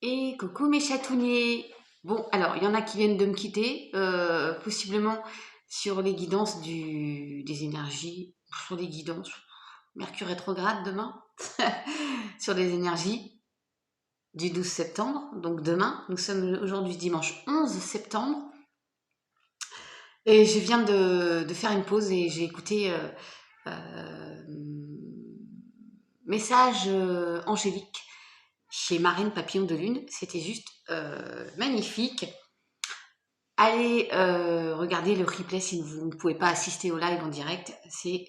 Et coucou mes chatouniers. Bon, alors, il y en a qui viennent de me quitter, possiblement sur les guidances des énergies, sur les guidances, Mercure rétrograde demain, sur les énergies du 12 septembre, donc demain. Nous sommes aujourd'hui dimanche 11 septembre. Et je viens de faire une pause et j'ai écouté message angélique chez Marine Papillon de Lune. C'était juste magnifique. Allez regarder le replay si vous ne pouvez pas assister au live en direct. C'est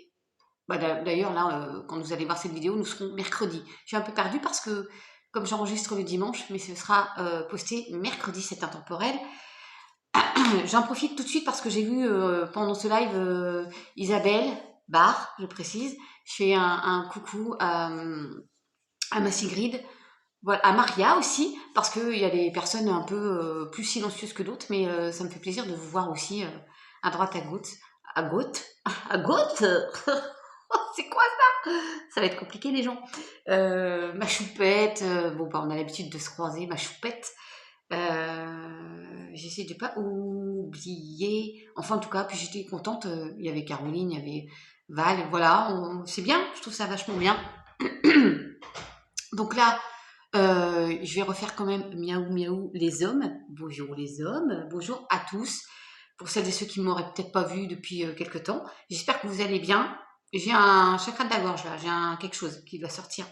d'ailleurs là, quand vous allez voir cette vidéo, nous serons mercredi. Je suis un peu perdue parce que comme j'enregistre le dimanche, mais ce sera posté mercredi, c'est intemporel. J'en profite tout de suite parce que j'ai vu pendant ce live Isabelle Barre, je précise. Je fais un coucou à ma Sigrid. Voilà, à Maria aussi, parce qu'il y a des personnes un peu plus silencieuses que d'autres, mais ça me fait plaisir de vous voir aussi à droite, à gauche. À gauche. À gauche. C'est quoi ça? Ça va être compliqué les gens. Ma choupette, bon bah on a l'habitude de se croiser, ma choupette. J'essaie de pas oublier. Enfin en tout cas, puis j'étais contente, il y avait Caroline, il y avait Val, voilà, c'est bien, je trouve ça vachement bien. Donc là, je vais refaire quand même miaou miaou les hommes. Bonjour les hommes, bonjour à tous. Pour celles et ceux qui ne m'auraient peut-être pas vu depuis quelque temps, j'espère que vous allez bien. J'ai un chakra de la gorge là, j'ai quelque chose qui doit sortir.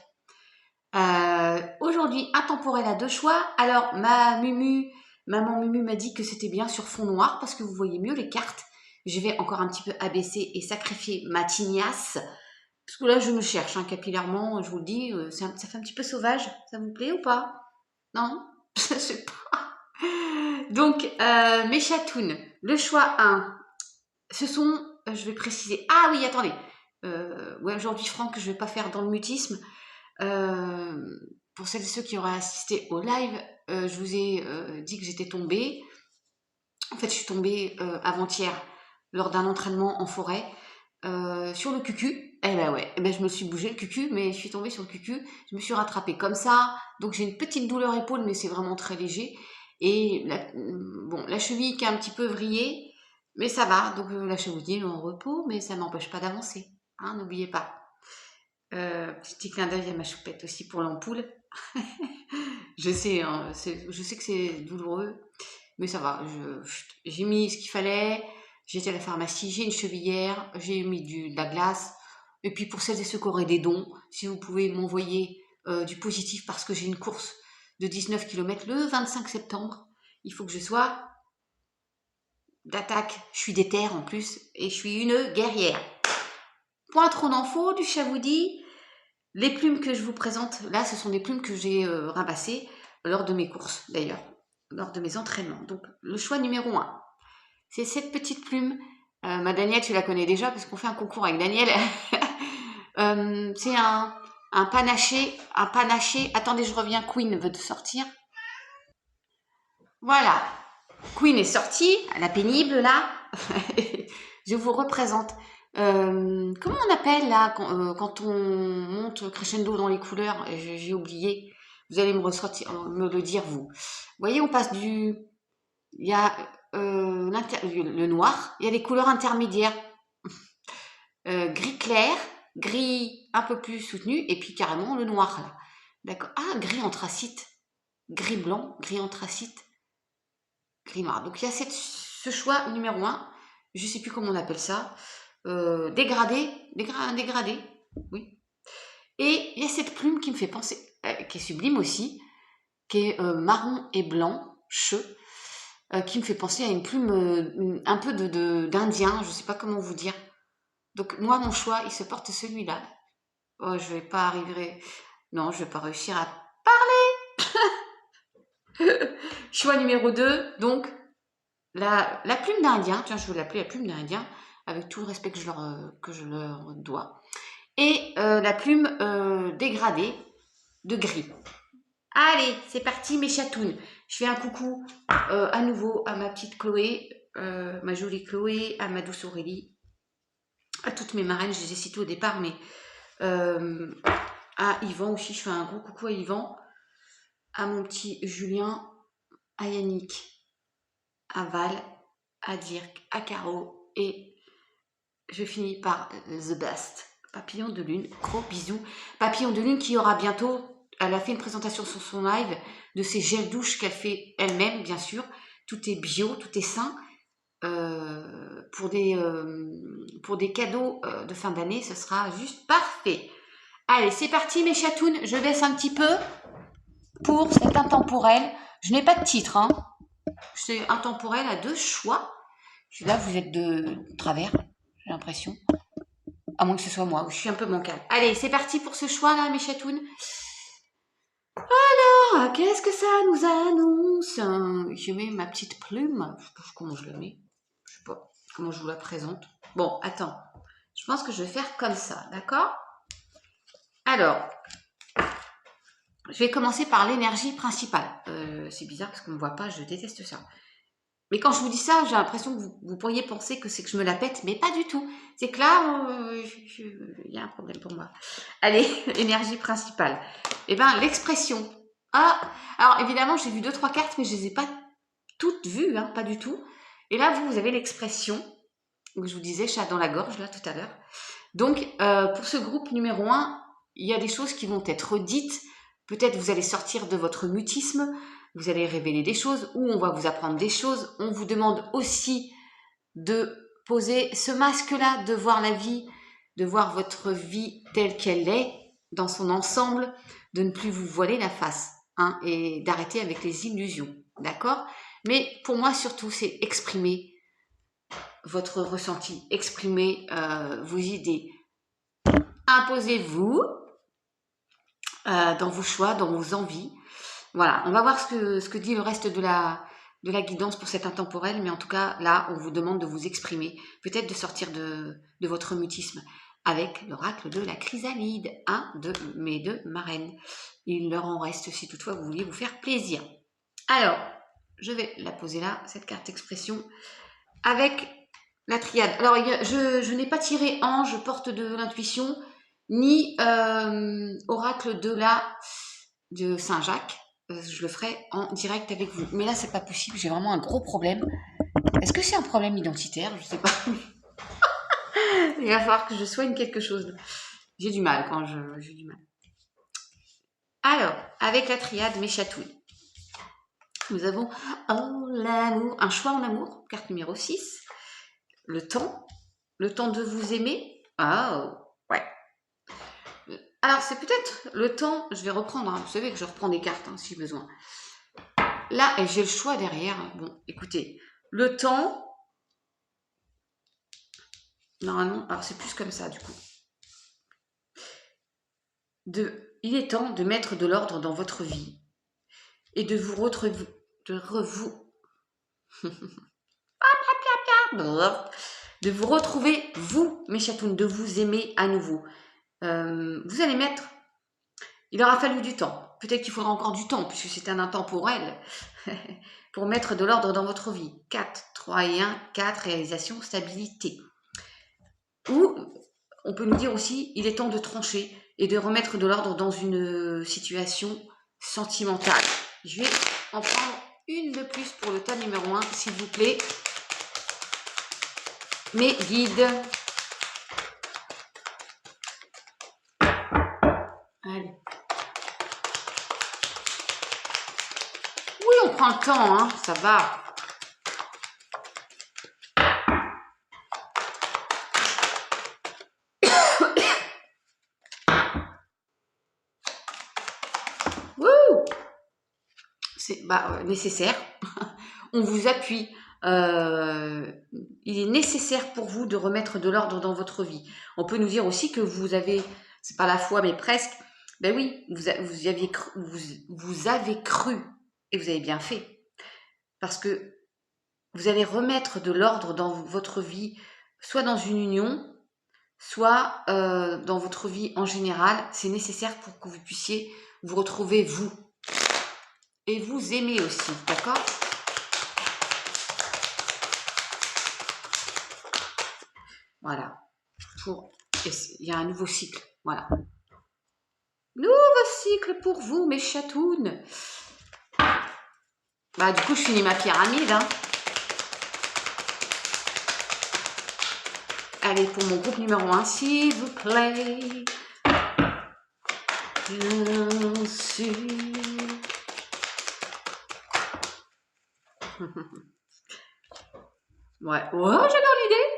Aujourd'hui, intemporel à deux choix. Alors, maman Mumu m'a dit que c'était bien sur fond noir parce que vous voyez mieux les cartes. Je vais encore un petit peu abaisser et sacrifier ma tignasse. Parce que là, je me cherche capillairement, je vous le dis, ça fait un petit peu sauvage. Ça vous plaît ou pas? Non? Je sais pas. Donc, mes chatounes, le choix 1, ce sont, je vais préciser, ah oui, attendez, ouais, aujourd'hui, Franck, je vais pas faire dans le mutisme. Pour celles et ceux qui auraient assisté au live, je vous ai dit que j'étais tombée. En fait, je suis tombée avant-hier lors d'un entraînement en forêt sur le cucu. Eh ben ouais, eh ben je me suis bougé le cucu, mais je suis tombée sur le cucu. Je me suis rattrapée comme ça. Donc j'ai une petite douleur épaule, mais c'est vraiment très léger. Et bon, la cheville qui est un petit peu vrillée, mais ça va. Donc la cheville est en repos, mais ça m'empêche pas d'avancer. Hein, n'oubliez pas. Petit clin d'œil à ma choupette aussi pour l'ampoule. Je sais, hein, je sais que c'est douloureux, mais ça va. J'ai mis ce qu'il fallait. J'étais à la pharmacie, j'ai une chevillère, j'ai mis de la glace. Et puis pour celles et ceux qui auraient des dons, si vous pouvez m'envoyer du positif parce que j'ai une course de 19 km le 25 septembre, il faut que je sois d'attaque. Je suis déter en plus et je suis une guerrière. Point trop d'infos du Chavoudi. Les plumes que je vous présente, là, ce sont des plumes que j'ai ramassées lors de mes courses, d'ailleurs, lors de mes entraînements. Donc, le choix numéro 1, c'est cette petite plume. Ma Danielle, tu la connais déjà parce qu'on fait un concours avec Danielle. C'est un panaché, Attendez, je reviens, Queen veut sortir. Voilà, Queen est sortie, la pénible, là. Je vous représente. Comment on appelle là quand on monte crescendo dans les couleurs? J'ai oublié. Vous allez me le dire vous. Vous voyez, on passe il y a le noir, il y a les couleurs intermédiaires, gris clair, gris un peu plus soutenu, et puis carrément le noir là. D'accord. Ah, gris anthracite, gris blanc, gris anthracite, gris noir. Donc il y a ce choix numéro 1. Je sais plus comment on appelle ça. Dégradé, oui. Et il y a cette plume qui me fait penser, qui est sublime aussi, qui est marron et blanc, qui me fait penser à une plume un peu d'Indien, je ne sais pas comment vous dire. Donc moi, mon choix, il se porte celui-là. Oh, je vais pas arriver, non, je vais pas réussir à parler. Choix numéro 2, donc la plume d'Indien, tiens, je vais l'appeler la plume d'Indien, avec tout le respect que je leur dois. Et la plume dégradée de gris. Allez, c'est parti mes chatounes. Je fais un coucou à nouveau à ma petite Chloé, ma jolie Chloé, à ma douce Aurélie, à toutes mes marraines, je les ai citées au départ, mais à Yvan aussi, je fais un gros coucou à Yvan. à mon petit Julien, à Yannick, à Val, à Dirk, à Caro et je finis par The Best, Papillon de Lune. Gros bisous. Papillon de Lune qui aura bientôt, elle a fait une présentation sur son live de ses gels douches qu'elle fait elle-même, bien sûr. Tout est bio, tout est sain. Pour des cadeaux de fin d'année, ce sera juste parfait. Allez, c'est parti mes chatounes. Je baisse un petit peu pour cet intemporel. Je n'ai pas de titre, hein. C'est intemporel à deux choix. Là, vous êtes de travers, j'ai l'impression. À moins que ce soit moi, où je suis un peu bancale. Allez, c'est parti pour ce choix-là, mes chatounes. Alors, qu'est-ce que ça nous annonce? Je mets ma petite plume. Je sais pas comment je la mets. Je sais pas comment je vous la présente. Bon, attends. Je pense que je vais faire comme ça, d'accord? Alors, je vais commencer par l'énergie principale. C'est bizarre parce qu'on ne me voit pas, je déteste ça. Mais quand je vous dis ça, j'ai l'impression que vous pourriez penser que c'est que je me la pète, mais pas du tout. C'est que là, il y a un problème pour moi. Allez, énergie principale. Eh bien, l'expression. Ah, alors évidemment, j'ai vu 2-3 cartes, mais je ne les ai pas toutes vues, hein, pas du tout. Et là, vous avez l'expression, que je vous disais, chat dans la gorge, là, tout à l'heure. Donc, pour ce groupe numéro 1, il y a des choses qui vont être dites. Peut-être vous allez sortir de votre mutisme, vous allez révéler des choses ou on va vous apprendre des choses. On vous demande aussi de poser ce masque-là, de voir la vie, de voir votre vie telle qu'elle est, dans son ensemble, de ne plus vous voiler la face, hein, et d'arrêter avec les illusions, d'accord? Mais pour moi, surtout, c'est exprimer votre ressenti, exprimer vos idées. Imposez-vous dans vos choix, dans vos envies. Voilà, on va voir ce que dit le reste de la guidance pour cet intemporel, mais en tout cas, là, on vous demande de vous exprimer, peut-être de sortir de votre mutisme avec l'oracle de la chrysalide, un de mes deux marraines. Il leur en reste si toutefois vous voulez vous faire plaisir. Alors, je vais la poser là, cette carte expression, avec la triade. Alors, je n'ai pas tiré ange, porte de l'intuition, ni oracle de Saint-Jacques. Je le ferai en direct avec vous. Mais là, c'est pas possible. J'ai vraiment un gros problème. Est-ce que c'est un problème identitaire? Je sais pas. Il va falloir que je soigne quelque chose. J'ai du mal quand j'ai du mal. Alors, avec la triade, mes chatouilles. Nous avons l'amour, un choix en amour, carte numéro 6. Le temps de vous aimer. Ah, ouais. Alors, c'est peut-être le temps, je vais reprendre, hein, vous savez que je reprends des cartes, hein, si besoin. Là, j'ai le choix derrière. Bon, écoutez, le temps, normalement, alors c'est plus comme ça, du coup. Il est temps de mettre de l'ordre dans votre vie et de vous retrouver, de vous retrouver, vous, mes chatounes, de vous aimer à nouveau. Vous allez mettre, il aura fallu du temps. Peut-être qu'il faudra encore du temps, puisque c'est un intemporel, pour mettre de l'ordre dans votre vie. 4, 3 et 1, 4, réalisation, stabilité. Ou, on peut nous dire aussi, il est temps de trancher et de remettre de l'ordre dans une situation sentimentale. Je vais en prendre une de plus pour le tas numéro 1, s'il vous plaît. Mes guides. Allez. Oui, on prend le temps, hein, ça va. C'est nécessaire. On vous appuie. Il est nécessaire pour vous de remettre de l'ordre dans votre vie. On peut nous dire aussi que vous avez, c'est pas la foi, mais presque, ben oui, vous avez cru et vous avez bien fait. Parce que vous allez remettre de l'ordre dans votre vie, soit dans une union, soit dans votre vie en général. C'est nécessaire pour que vous puissiez vous retrouver vous. Et vous aimer aussi, d'accord? Voilà. Il y a un nouveau cycle. Voilà. Nouveau cycle pour vous, mes chatounes. Bah, du coup, je finis ma pyramide. Hein. Allez, pour mon groupe numéro 1, s'il vous plaît. Bien sûr. Ouais, j'adore l'idée.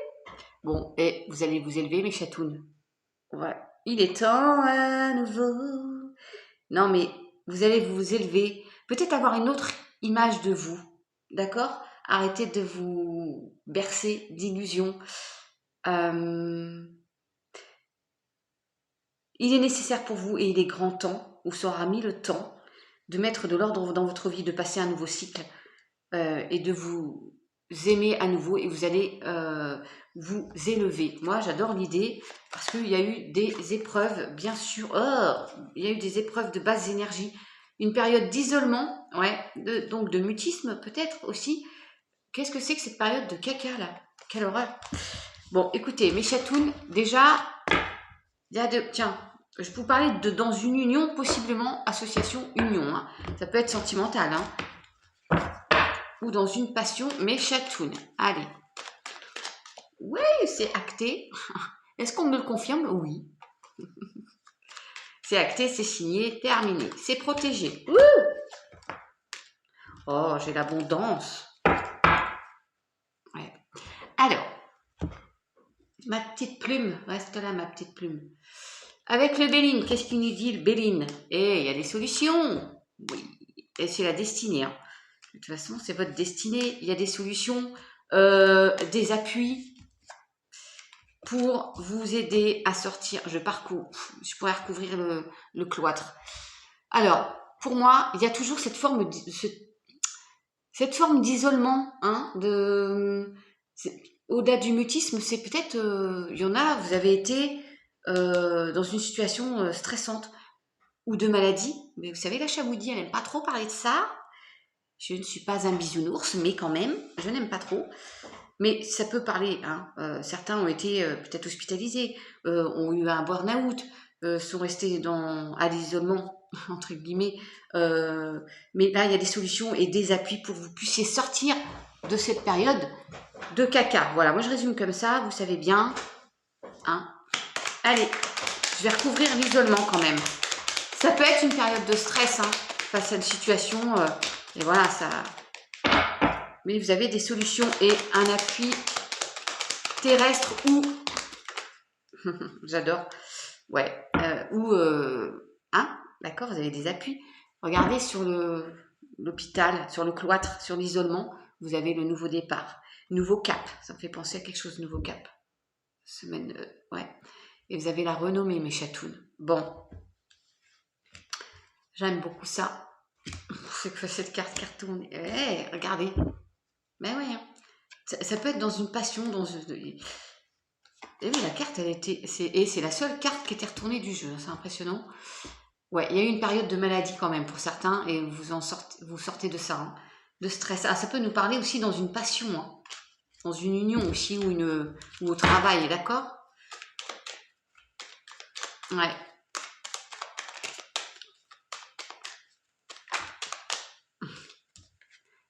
Bon, et vous allez vous élever, mes chatounes. Ouais, il est temps à nouveau. Non, mais vous allez vous élever. Peut-être avoir une autre image de vous. D'accord? Arrêtez de vous bercer d'illusions. Il est nécessaire pour vous et il est grand temps, ou sera mis le temps, de mettre de l'ordre dans votre vie, de passer un nouveau cycle et de vous aimer à nouveau et vous allez vous élever. Moi, j'adore l'idée parce qu'il y a eu des épreuves, bien sûr. Il y a eu des épreuves de basse énergie, une période d'isolement, ouais, donc de mutisme peut-être aussi. Qu'est-ce que c'est que cette période de caca là? Quelle horreur! Bon, écoutez, mes chatounes, déjà, il y a de... Tiens, je vous parlais de dans une union, possiblement association union. Hein. Ça peut être sentimental. Hein. Ou dans une passion, mais chatounes. Allez. Oui, c'est acté. Est-ce qu'on me le confirme? Oui. C'est acté, c'est signé, terminé. C'est protégé. Ouh, oh, j'ai l'abondance. Ouais. Alors, ma petite plume, reste là ma petite plume. Avec le Béline, qu'est-ce qu'il nous dit le Béline? Eh, il y a des solutions. Oui, et c'est la destinée. Hein. De toute façon, c'est votre destinée. Il y a des solutions, des appuis pour vous aider à sortir. Je pourrais recouvrir le cloître. Alors, pour moi, il y a toujours cette forme d'isolement. Hein, au-delà du mutisme, c'est peut-être, il y en a, vous avez été dans une situation stressante ou de maladie. Mais vous savez, la Chamoudi, elle n'aime pas trop parler de ça. Je ne suis pas un bisounours, mais quand même, je n'aime pas trop. Mais ça peut parler. Hein. Certains ont été peut-être hospitalisés, ont eu un burn-out, sont restés à l'isolement, entre guillemets. Mais là, il y a des solutions et des appuis pour que vous puissiez sortir de cette période de caca. Voilà, moi je résume comme ça, vous savez bien. Hein. Allez, je vais recouvrir l'isolement quand même. Ça peut être une période de stress hein, face à une situation. Et voilà, ça... Mais vous avez des solutions et un appui terrestre ou... J'adore. Ouais. Hein, d'accord, vous avez des appuis. Regardez sur l'hôpital, sur le cloître, sur l'isolement, vous avez le nouveau départ. Nouveau cap. Ça me fait penser à quelque chose de nouveau cap. Semaine... ouais. Et vous avez la renommée, mes chatounes. Bon. J'aime beaucoup ça. C'est que cette carte cartoon. Hey, regardez. Mais ouais. Hein. Ça peut être dans une passion, dans une... Et oui, la carte, c'est la seule carte qui était retournée du jeu. C'est impressionnant. Ouais, il y a eu une période de maladie quand même pour certains et vous sortez de ça, hein, de stress. Ah, ça peut nous parler aussi dans une passion, hein, dans une union aussi ou au travail, d'accord? Ouais.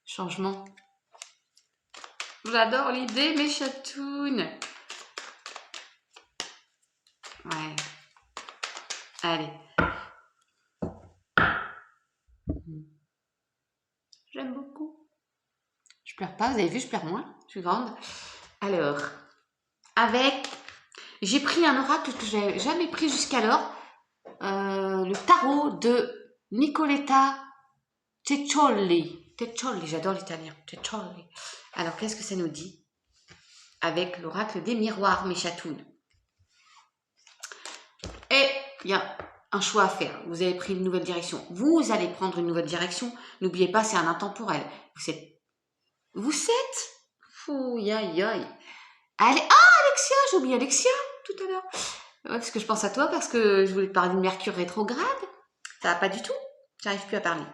Changement. J'adore l'idée, mes chatounes. Ouais. Allez. J'aime beaucoup. Je pleure pas, vous avez vu, je pleure moins. Je suis grande. Alors, j'ai pris un oracle que j'ai jamais pris jusqu'alors. Le tarot de Nicoletta Ceccioli. Ceccioli, j'adore l'italien. Ceccioli. Alors, qu'est-ce que ça nous dit? Avec l'oracle des miroirs, mes chatounes. Et il y a un choix à faire. Vous avez pris une nouvelle direction. Vous allez prendre une nouvelle direction. N'oubliez pas, c'est un intemporel. Vous êtes fou, aïe, aïe. Allez, Alexia, j'ai oublié Alexia tout à l'heure. Ouais, parce que je pense à toi, parce que je voulais te parler de Mercure rétrograde. Ça va pas du tout. J'arrive plus à parler.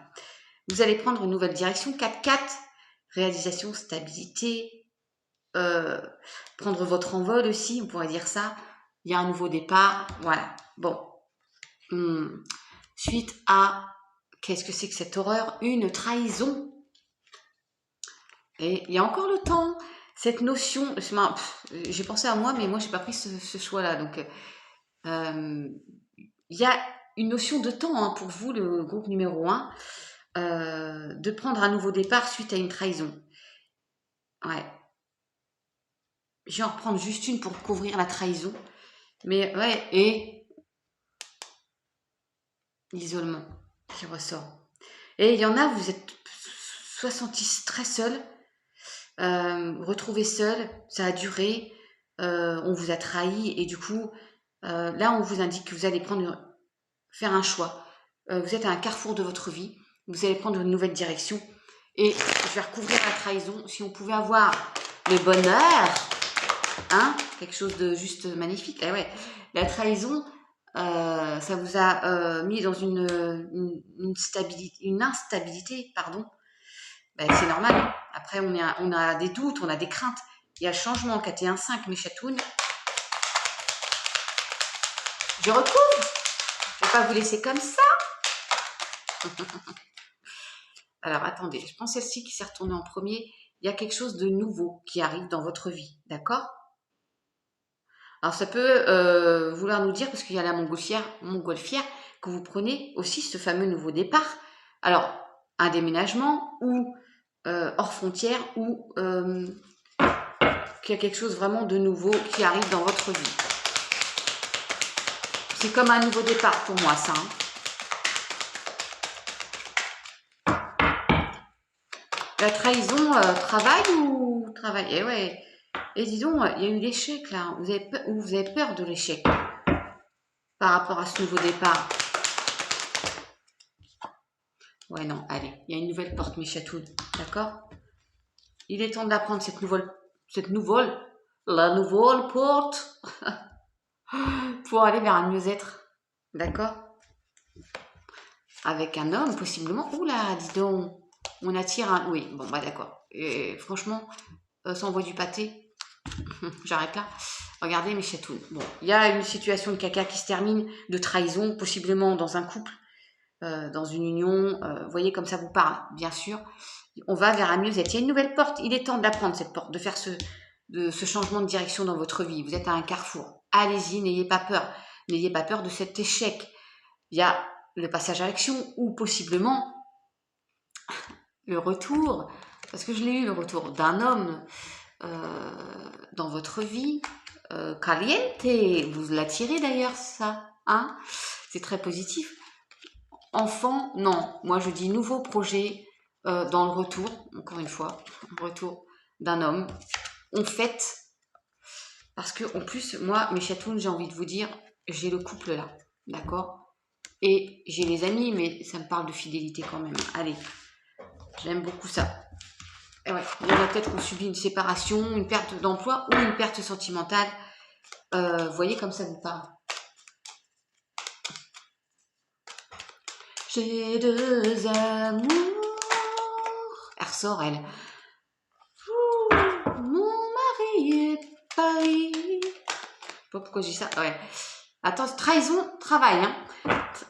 Vous allez prendre une nouvelle direction. 4-4. Réalisation, stabilité. Prendre votre envol aussi, on pourrait dire ça. Il y a un nouveau départ. Voilà. Bon. Suite à... Qu'est-ce que c'est que cette horreur? Une trahison. Et il y a encore le temps. Cette notion, j'ai pensé à moi, mais moi, j'ai pas pris ce choix-là. Donc, il y a une notion de temps hein, pour vous, le groupe numéro 1, de prendre un nouveau départ suite à une trahison. Ouais. Je vais en reprendre juste une pour couvrir la trahison. Mais ouais, et l'isolement qui ressort. Et il y en a, vous êtes soit senti très seul, retrouvé seul, ça a duré, on vous a trahi et du coup, là on vous indique que vous allez faire un choix. Vous êtes à un carrefour de votre vie, vous allez prendre une nouvelle direction et je vais recouvrir la trahison. Si on pouvait avoir le bonheur, hein, quelque chose de juste magnifique. Eh ouais, la trahison, ça vous a mis dans une instabilité, pardon. Ben, c'est normal. Après, on a des doutes, on a des craintes. Il y a le changement, KT1-5, mes chatounes. Je recouvre. Je ne vais pas vous laisser comme ça. Alors, attendez, je prends celle-ci qui s'est retournée en premier. Il y a quelque chose de nouveau qui arrive dans votre vie, d'accord? Alors, ça peut vouloir nous dire, parce qu'il y a la montgolfière, que vous prenez aussi ce fameux nouveau départ. Alors, un déménagement ou hors frontière ou qu'il y a quelque chose vraiment de nouveau qui arrive dans votre vie. C'est comme un nouveau départ pour moi, ça. Hein. La trahison, travail ou travail? Eh ouais. Et dis donc, il y a eu l'échec là. Vous avez peur de l'échec par rapport à ce nouveau départ. Ouais, non, allez, il y a une nouvelle porte, mes chatounes. D'accord? Il est temps d'apprendre la nouvelle porte pour aller vers un mieux-être. D'accord? Avec un homme, possiblement. Oula, dis donc, on attire un... Oui, bon, bah d'accord. Et franchement, ça envoie du pâté. J'arrête là. Regardez mes chatounes. Bon, il y a une situation de caca qui se termine, de trahison, possiblement dans un couple, dans une union. Vous voyez comme ça vous parle, bien sûr. On va vers un mieux-être. Il y a une nouvelle porte. Il est temps d'apprendre cette porte, de faire ce changement de direction dans votre vie. Vous êtes à un carrefour. Allez-y, n'ayez pas peur. N'ayez pas peur de cet échec. Il y a le passage à l'action ou possiblement le retour, parce que je l'ai eu, le retour d'un homme dans votre vie, caliente, vous l'attirez d'ailleurs ça, hein, c'est très positif. Enfant, non, moi je dis nouveau projet dans le retour, encore une fois, retour d'un homme, on fête, parce que en plus, moi, mes chatounes, j'ai envie de vous dire, j'ai le couple là, d'accord? Et j'ai les amis, mais ça me parle de fidélité quand même. Allez, j'aime beaucoup ça. Et ouais, il y en a peut-être qui ont subi une séparation, une perte d'emploi ou une perte sentimentale. Vous voyez comme ça vous parle. J'ai deux amours. Elle ressort, elle. Ouh, mon mari est Paris. Je sais pas pourquoi j'ai ça. Ouais. Attention, trahison, travail. Hein.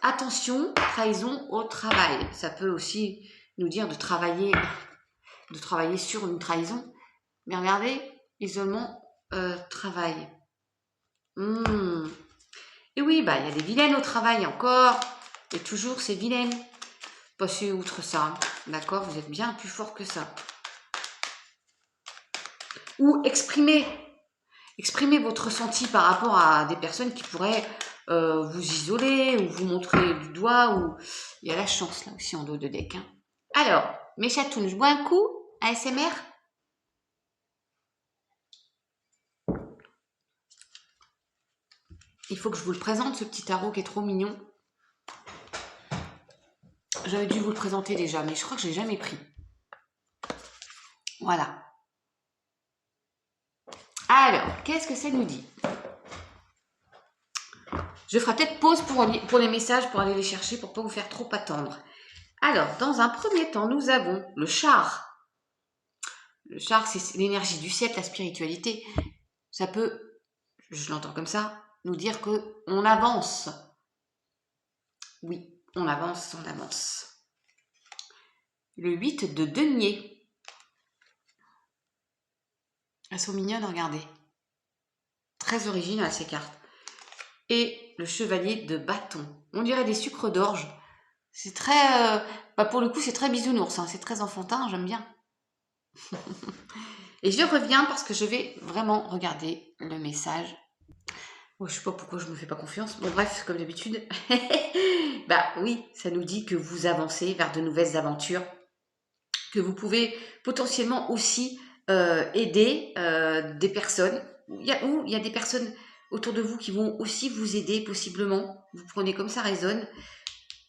Attention, trahison au travail. Ça peut aussi nous dire de travailler sur une trahison. Mais regardez, isolement, travail. Et oui, bah il y a des vilaines au travail encore. Et toujours ces vilaines. Passez outre ça. D'accord? Vous êtes bien plus fort que ça. Ou exprimez votre ressenti par rapport à des personnes qui pourraient vous isoler ou vous montrer du doigt. Ou il y a la chance là aussi en dos de deck. Hein. Alors, mes chatounes, je bois un coup. ASMR. Il faut que je vous le présente, ce petit tarot qui est trop mignon. J'avais dû vous le présenter déjà, mais je crois que je l'ai jamais pris. Voilà. Alors, qu'est-ce que ça nous dit? Je ferai peut-être pause pour les messages, pour aller les chercher, pour ne pas vous faire trop attendre. Alors, dans un premier temps, nous avons le char. Le char, c'est l'énergie du ciel, la spiritualité. Ça peut, je l'entends comme ça, nous dire qu'on avance. Oui, on avance, on avance. Le 8 de denier. Elles sont mignonnes, regardez. Très originales ces cartes. Et le chevalier de bâton. On dirait des sucres d'orge. C'est très... pour le coup, c'est très bisounours. Hein. C'est très enfantin, j'aime bien. Et je reviens parce que je vais vraiment regarder le message. Oh, je sais pas pourquoi je me fais pas confiance. Bon bref, comme d'habitude. Bah oui, ça nous dit que vous avancez vers de nouvelles aventures. Que vous pouvez potentiellement aussi aider des personnes. Il y a des personnes autour de vous qui vont aussi vous aider possiblement. Vous prenez comme ça résonne.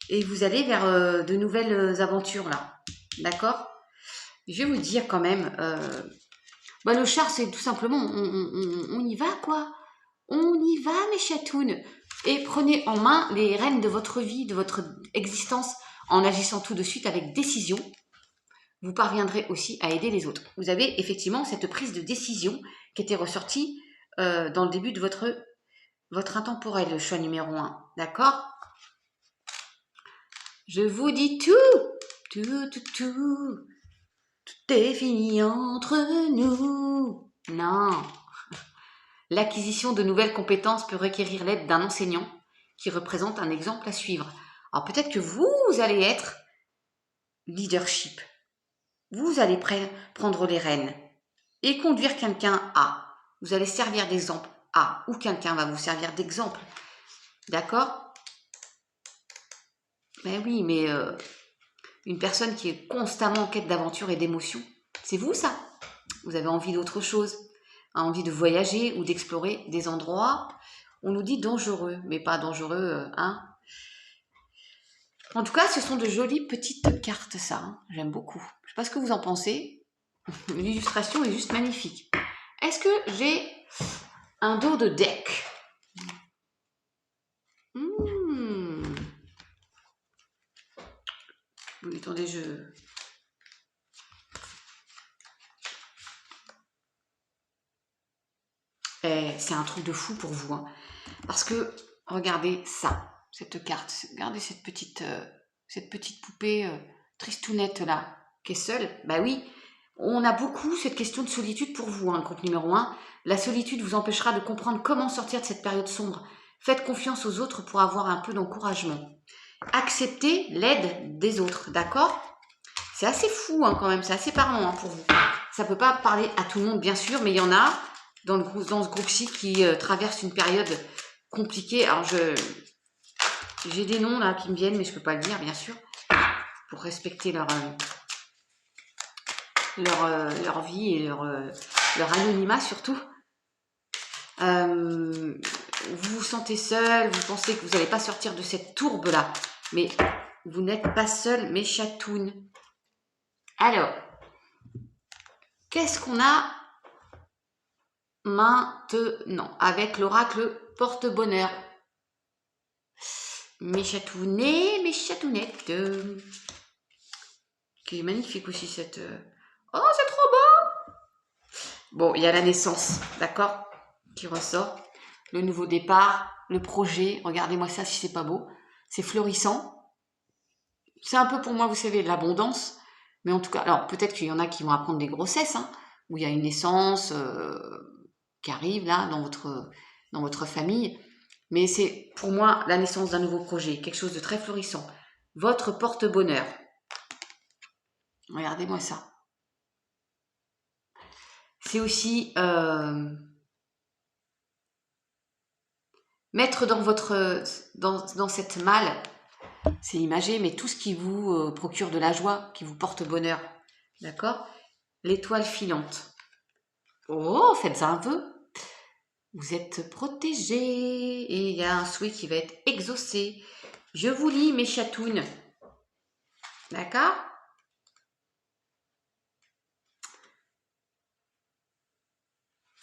Et vous allez vers de nouvelles aventures là. D'accord? Je vais vous dire quand même... le char, c'est tout simplement, on y va, quoi. On y va, mes chatounes. Et prenez en main les rênes de votre vie, de votre existence, en agissant tout de suite avec décision. Vous parviendrez aussi à aider les autres. Vous avez effectivement cette prise de décision qui était ressortie dans le début de votre intemporel, le choix numéro 1. D'accord? Je vous dis tout est fini entre nous. Non. L'acquisition de nouvelles compétences peut requérir l'aide d'un enseignant qui représente un exemple à suivre. Alors peut-être que vous allez être leadership. Vous allez prendre les rênes et conduire quelqu'un à. Vous allez servir d'exemple à. Ou quelqu'un va vous servir d'exemple. D'accord? Mais oui, mais une personne qui est constamment en quête d'aventure et d'émotion, c'est vous ça? Vous avez envie d'autre chose? Envie de voyager ou d'explorer des endroits, on nous dit dangereux, mais pas dangereux, hein. En tout cas, ce sont de jolies petites cartes, ça. Hein. J'aime beaucoup. Je ne sais pas ce que vous en pensez. L'illustration est juste magnifique. Est-ce que j'ai un dos de deck? Oui, attendez, c'est un truc de fou pour vous. Hein. Parce que, regardez ça, cette carte. Regardez cette petite poupée tristounette là, qui est seule. Bah oui, on a beaucoup cette question de solitude pour vous, hein, groupe numéro 1. La solitude vous empêchera de comprendre comment sortir de cette période sombre. Faites confiance aux autres pour avoir un peu d'encouragement. Acceptez l'aide des autres, d'accord? C'est assez fou hein, quand même, c'est assez parlant hein, pour vous. Ça ne peut pas parler à tout le monde, bien sûr, mais il y en a dans ce groupe-ci qui traverse une période compliquée. Alors, j'ai des noms là qui me viennent, mais je ne peux pas le dire, bien sûr, pour respecter leur vie et leur anonymat surtout. Vous vous sentez seul, vous pensez que vous n'allez pas sortir de cette tourbe-là, mais vous n'êtes pas seul, mes chatounes. Alors, qu'est-ce qu'on a maintenant avec l'oracle porte-bonheur? Mes chatounets, mes chatounettes. Qui est magnifique aussi cette... Oh, c'est trop beau! Bon, il y a la naissance, d'accord? Qui ressort. Le nouveau départ, le projet. Regardez-moi ça si c'est pas beau. C'est florissant. C'est un peu pour moi, vous savez, de l'abondance. Mais en tout cas, alors peut-être qu'il y en a qui vont apprendre des grossesses, hein, où il y a une naissance qui arrive là dans votre famille. Mais c'est pour moi la naissance d'un nouveau projet, quelque chose de très florissant. Votre porte-bonheur. Regardez-moi ça. C'est aussi mettre dans cette malle, c'est imagé, mais tout ce qui vous procure de la joie, qui vous porte bonheur. D'accord? L'étoile filante. Oh, faites un peu. Vous êtes protégés et il y a un souhait qui va être exaucé. Je vous lis mes chatounes. D'accord?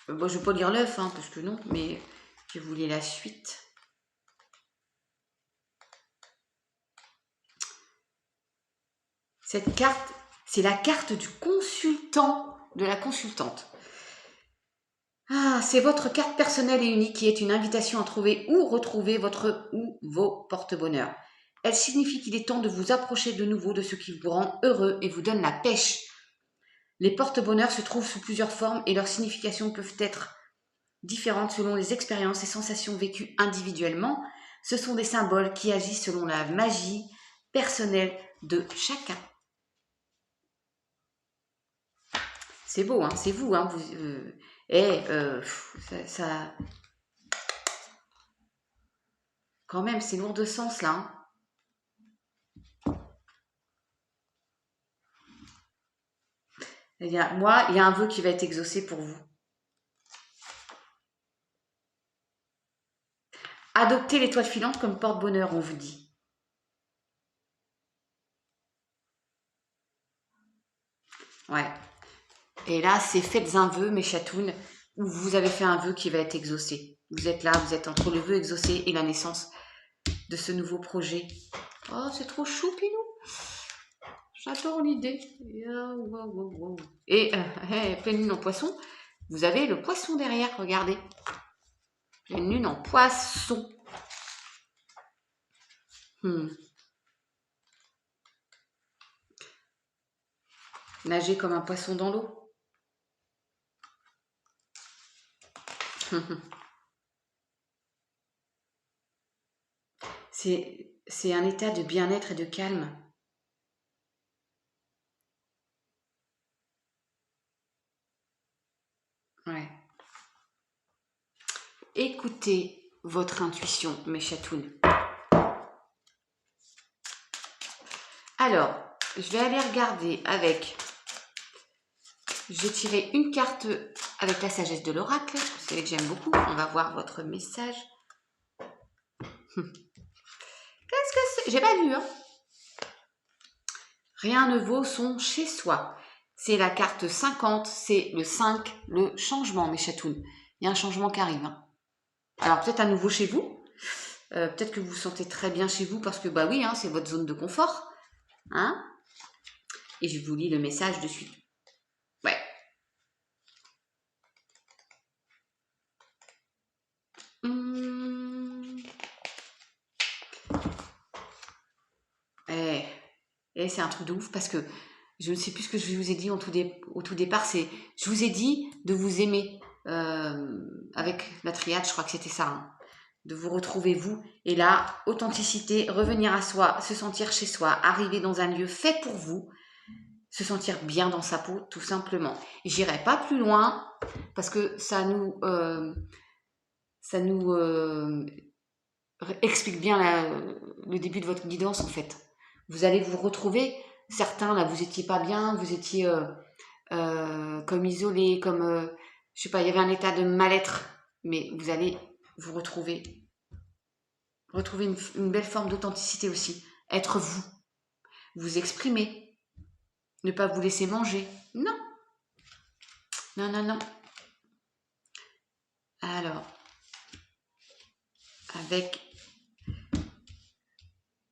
Bon, je ne vais pas lire l'œuf, hein, parce que non, mais je vous lis la suite. Cette carte, c'est la carte du consultant, de la consultante. Ah, c'est votre carte personnelle et unique qui est une invitation à trouver ou retrouver votre ou vos porte-bonheur. Elle signifie qu'il est temps de vous approcher de nouveau de ce qui vous rend heureux et vous donne la pêche. Les porte-bonheur se trouvent sous plusieurs formes et leurs significations peuvent être différentes selon les expériences et sensations vécues individuellement. Ce sont des symboles qui agissent selon la magie personnelle de chacun. C'est beau, hein, c'est vous, hein, ça, quand même, c'est lourd de sens là. Hein. Eh bien, moi, il y a un vœu qui va être exaucé pour vous. Adoptez l'étoile filante comme porte-bonheur, on vous dit. Ouais. Et là, c'est faites un vœu, mes chatounes, où vous avez fait un vœu qui va être exaucé. Vous êtes là, vous êtes entre le vœu exaucé et la naissance de ce nouveau projet. Oh, c'est trop chou, Pinou. J'adore l'idée. Et pleine lune en poisson, vous avez le poisson derrière, regardez. Pleine lune en poisson. Nager comme un poisson dans l'eau. C'est un état de bien-être et de calme. Ouais. Écoutez votre intuition, mes chatounes. Alors, je vais aller regarder avec... J'ai tiré une carte avec la sagesse de l'oracle. Vous savez que j'aime beaucoup. On va voir votre message. Qu'est-ce que c'est? J'ai pas lu, hein. Rien ne vaut son chez soi. C'est la carte 50, c'est le 5, le changement, mes chatounes. Il y a un changement qui arrive. Hein. Alors, peut-être à nouveau chez vous. Peut-être que vous vous sentez très bien chez vous parce que, bah oui, hein, c'est votre zone de confort. Hein? Et je vous lis le message de suite. Ouais. Et c'est un truc de ouf parce que je ne sais plus ce que je vous ai dit au tout départ. C'est, je vous ai dit de vous aimer avec la triade, je crois que c'était ça. Hein, de vous retrouver vous. Et là, authenticité, revenir à soi, se sentir chez soi, arriver dans un lieu fait pour vous, se sentir bien dans sa peau, tout simplement. J'irai pas plus loin parce que ça nous explique bien le début de votre guidance en fait. Vous allez vous retrouver. Certains là, vous étiez pas bien, vous étiez comme isolé, comme je sais pas, il y avait un état de mal-être, mais vous allez vous retrouver une belle forme d'authenticité aussi. Être vous, vous exprimer, ne pas vous laisser manger. Non, non, non, non. Alors, avec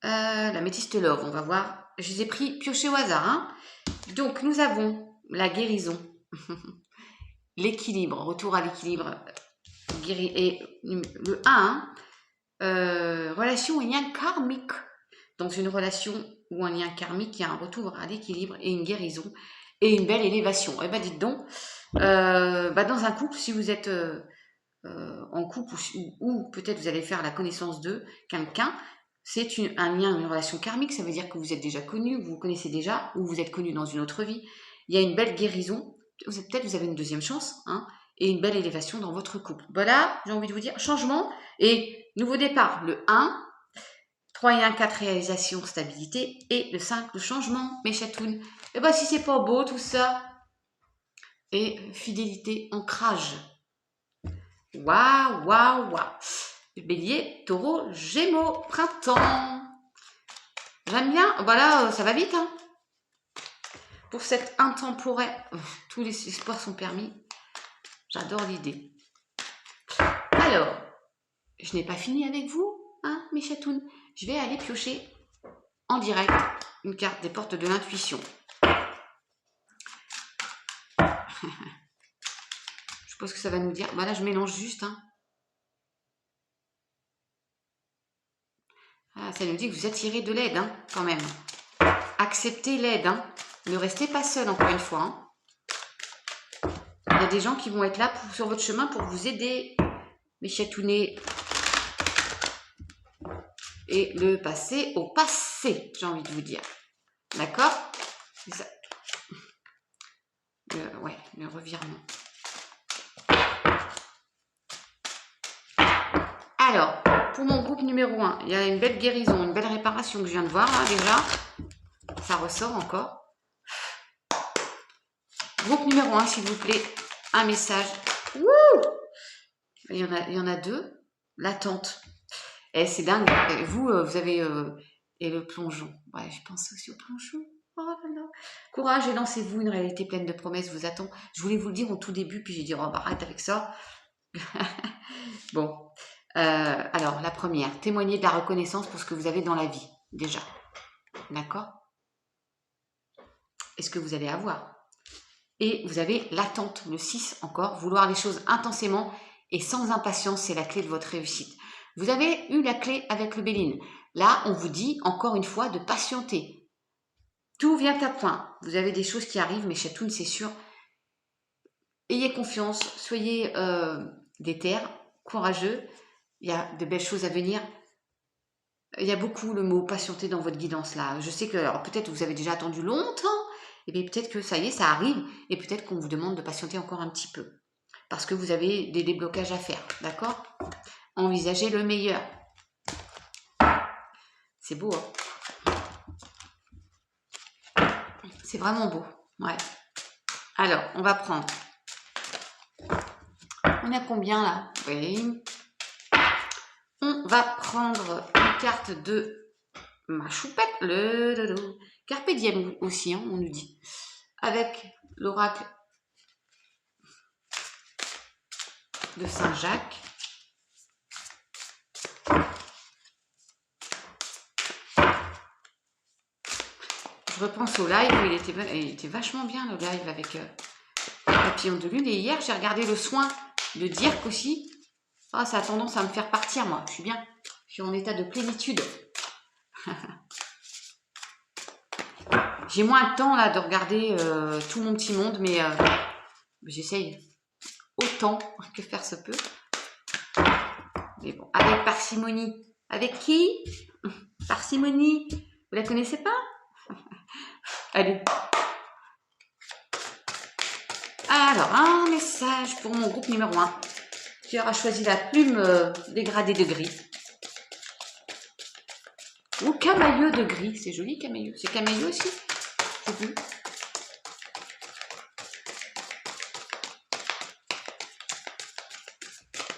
la métiste love, on va voir. Je les ai pris piochés au hasard. Hein. Donc, nous avons la guérison, l'équilibre, retour à l'équilibre, et le 1, relation et lien karmique. Dans une relation ou un lien karmique, il y a un retour à l'équilibre et une guérison et une belle élévation. Eh bien, dites donc, dans un couple, si vous êtes en couple ou peut-être vous allez faire la connaissance de quelqu'un, c'est un lien, une relation karmique, ça veut dire que vous êtes déjà connu, vous vous connaissez déjà, ou vous êtes connu dans une autre vie. Il y a une belle guérison, peut-être vous avez une deuxième chance, hein, et une belle élévation dans votre couple. Voilà, j'ai envie de vous dire, changement et nouveau départ, le 1, 3 et 1, 4, réalisation, stabilité, et le 5, le changement, mes chatounes. Et bien si c'est pas beau tout ça, et fidélité, ancrage. Waouh, waouh, waouh. Bélier, taureau, gémeaux, printemps. J'aime bien. Voilà, ça va vite. Hein. Pour cet intemporel, tous les espoirs sont permis. J'adore l'idée. Alors, je n'ai pas fini avec vous, hein, mes chatounes. Je vais aller piocher en direct une carte des portes de l'intuition. Je pense que ça va nous dire. Voilà, je mélange juste. Hein. Ah, ça nous dit que vous attirez de l'aide, hein, quand même. Acceptez l'aide. Hein. Ne restez pas seul, encore une fois. Hein. Il y a des gens qui vont être là sur votre chemin pour vous aider, mes chatounnets. Et le passé au passé, j'ai envie de vous dire. D'accord? C'est ça. Ouais, le revirement. Alors, pour mon groupe numéro 1, il y a une belle guérison, une belle réparation que je viens de voir, là, déjà. Ça ressort encore. Groupe numéro 1, s'il vous plaît, un message. Wouh! Il y en a deux. L'attente. Et c'est dingue. Et vous, vous avez... et le plongeon. Ouais, je pense aussi au plongeon. Oh là là. Courage et lancez-vous, une réalité pleine de promesses vous attend. Je voulais vous le dire au tout début, puis j'ai dit, oh, bah, arrête avec ça. Bon. Alors, la première, témoignez de la reconnaissance pour ce que vous avez dans la vie, déjà. D'accord? Et ce que vous allez avoir. Et vous avez l'attente, le 6 encore, vouloir les choses intensément et sans impatience, c'est la clé de votre réussite. Vous avez eu la clé avec le Béline. Là, on vous dit, encore une fois, de patienter. Tout vient à point. Vous avez des choses qui arrivent, mes chatounes, c'est sûr. Ayez confiance, soyez déter, courageux. Il y a de belles choses à venir. Il y a beaucoup le mot patienter dans votre guidance là. Je sais que, alors peut-être vous avez déjà attendu longtemps, et bien peut-être que ça y est, ça arrive, et peut-être qu'on vous demande de patienter encore un petit peu. Parce que vous avez des déblocages à faire, d'accord? Envisagez le meilleur. C'est beau, hein? C'est vraiment beau, ouais. Alors, on va prendre. On a combien là? Oui. On va prendre une carte de ma choupette, le Carpe Diem aussi, hein, on nous dit. Avec l'oracle de Saint-Jacques. Je repense au live, il était vachement bien le live avec Papillon de Lune. Et hier, j'ai regardé le soin de Dirk aussi. Ah, ça a tendance à me faire partir, moi. Je suis bien. Je suis en état de plénitude. J'ai moins de temps là de regarder tout mon petit monde, mais j'essaye autant que faire se peut. Mais bon, avec parcimonie. Avec qui? Parcimonie. Vous la connaissez pas? Allez. Alors, un message pour mon groupe numéro 1 qui aura choisi la plume dégradée de gris. Ou camailleux de gris. C'est joli, camailleux. C'est camailleux aussi? J'ai vu.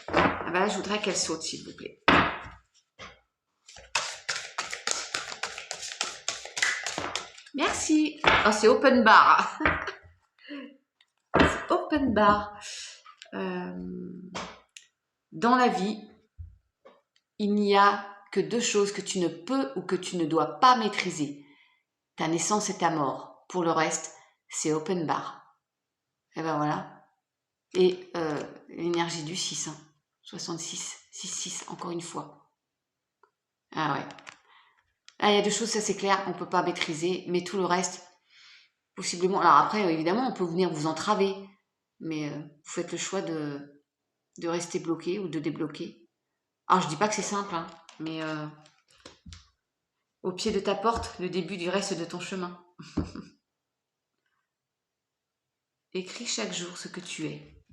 Ah bah là, je voudrais qu'elle saute, s'il vous plaît. Merci. Oh, c'est open bar. C'est open bar. Dans la vie, il n'y a que deux choses que tu ne peux ou que tu ne dois pas maîtriser. Ta naissance et ta mort. Pour le reste, c'est open bar. Et ben voilà. Et l'énergie du 6. Hein. 66. 6, encore une fois. Ah ouais. Ah, il y a deux choses, ça c'est clair, on ne peut pas maîtriser. Mais tout le reste, possiblement. Alors après, évidemment, on peut venir vous entraver. Mais vous faites le choix de rester bloqué ou de débloquer. Alors, je dis pas que c'est simple, hein, mais au pied de ta porte, le début du reste de ton chemin. Écris chaque jour ce que tu es.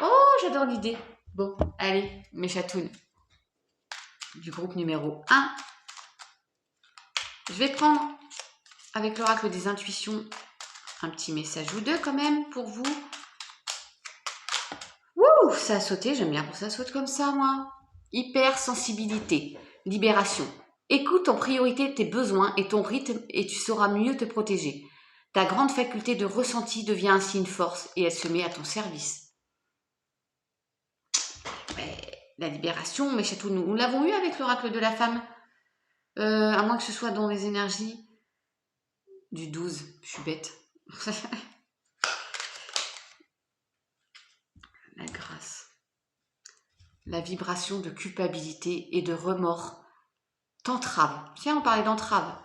Oh, j'adore l'idée. Bon, allez, mes chatounes. Du groupe numéro 1. Je vais prendre, avec l'oracle des intuitions, un petit message ou deux quand même pour vous. Wouh, ça a sauté, j'aime bien quand ça saute comme ça, moi. Hypersensibilité, libération. Écoute en priorité tes besoins et ton rythme et tu sauras mieux te protéger. Ta grande faculté de ressenti devient ainsi une force et elle se met à ton service. Mais la libération, mes chatounes, nous l'avons eu avec l'oracle de la femme. À moins que ce soit dans les énergies du 12. Je suis bête. La grâce. La vibration de culpabilité et de remords t'entrave. Tiens, on parlait d'entrave.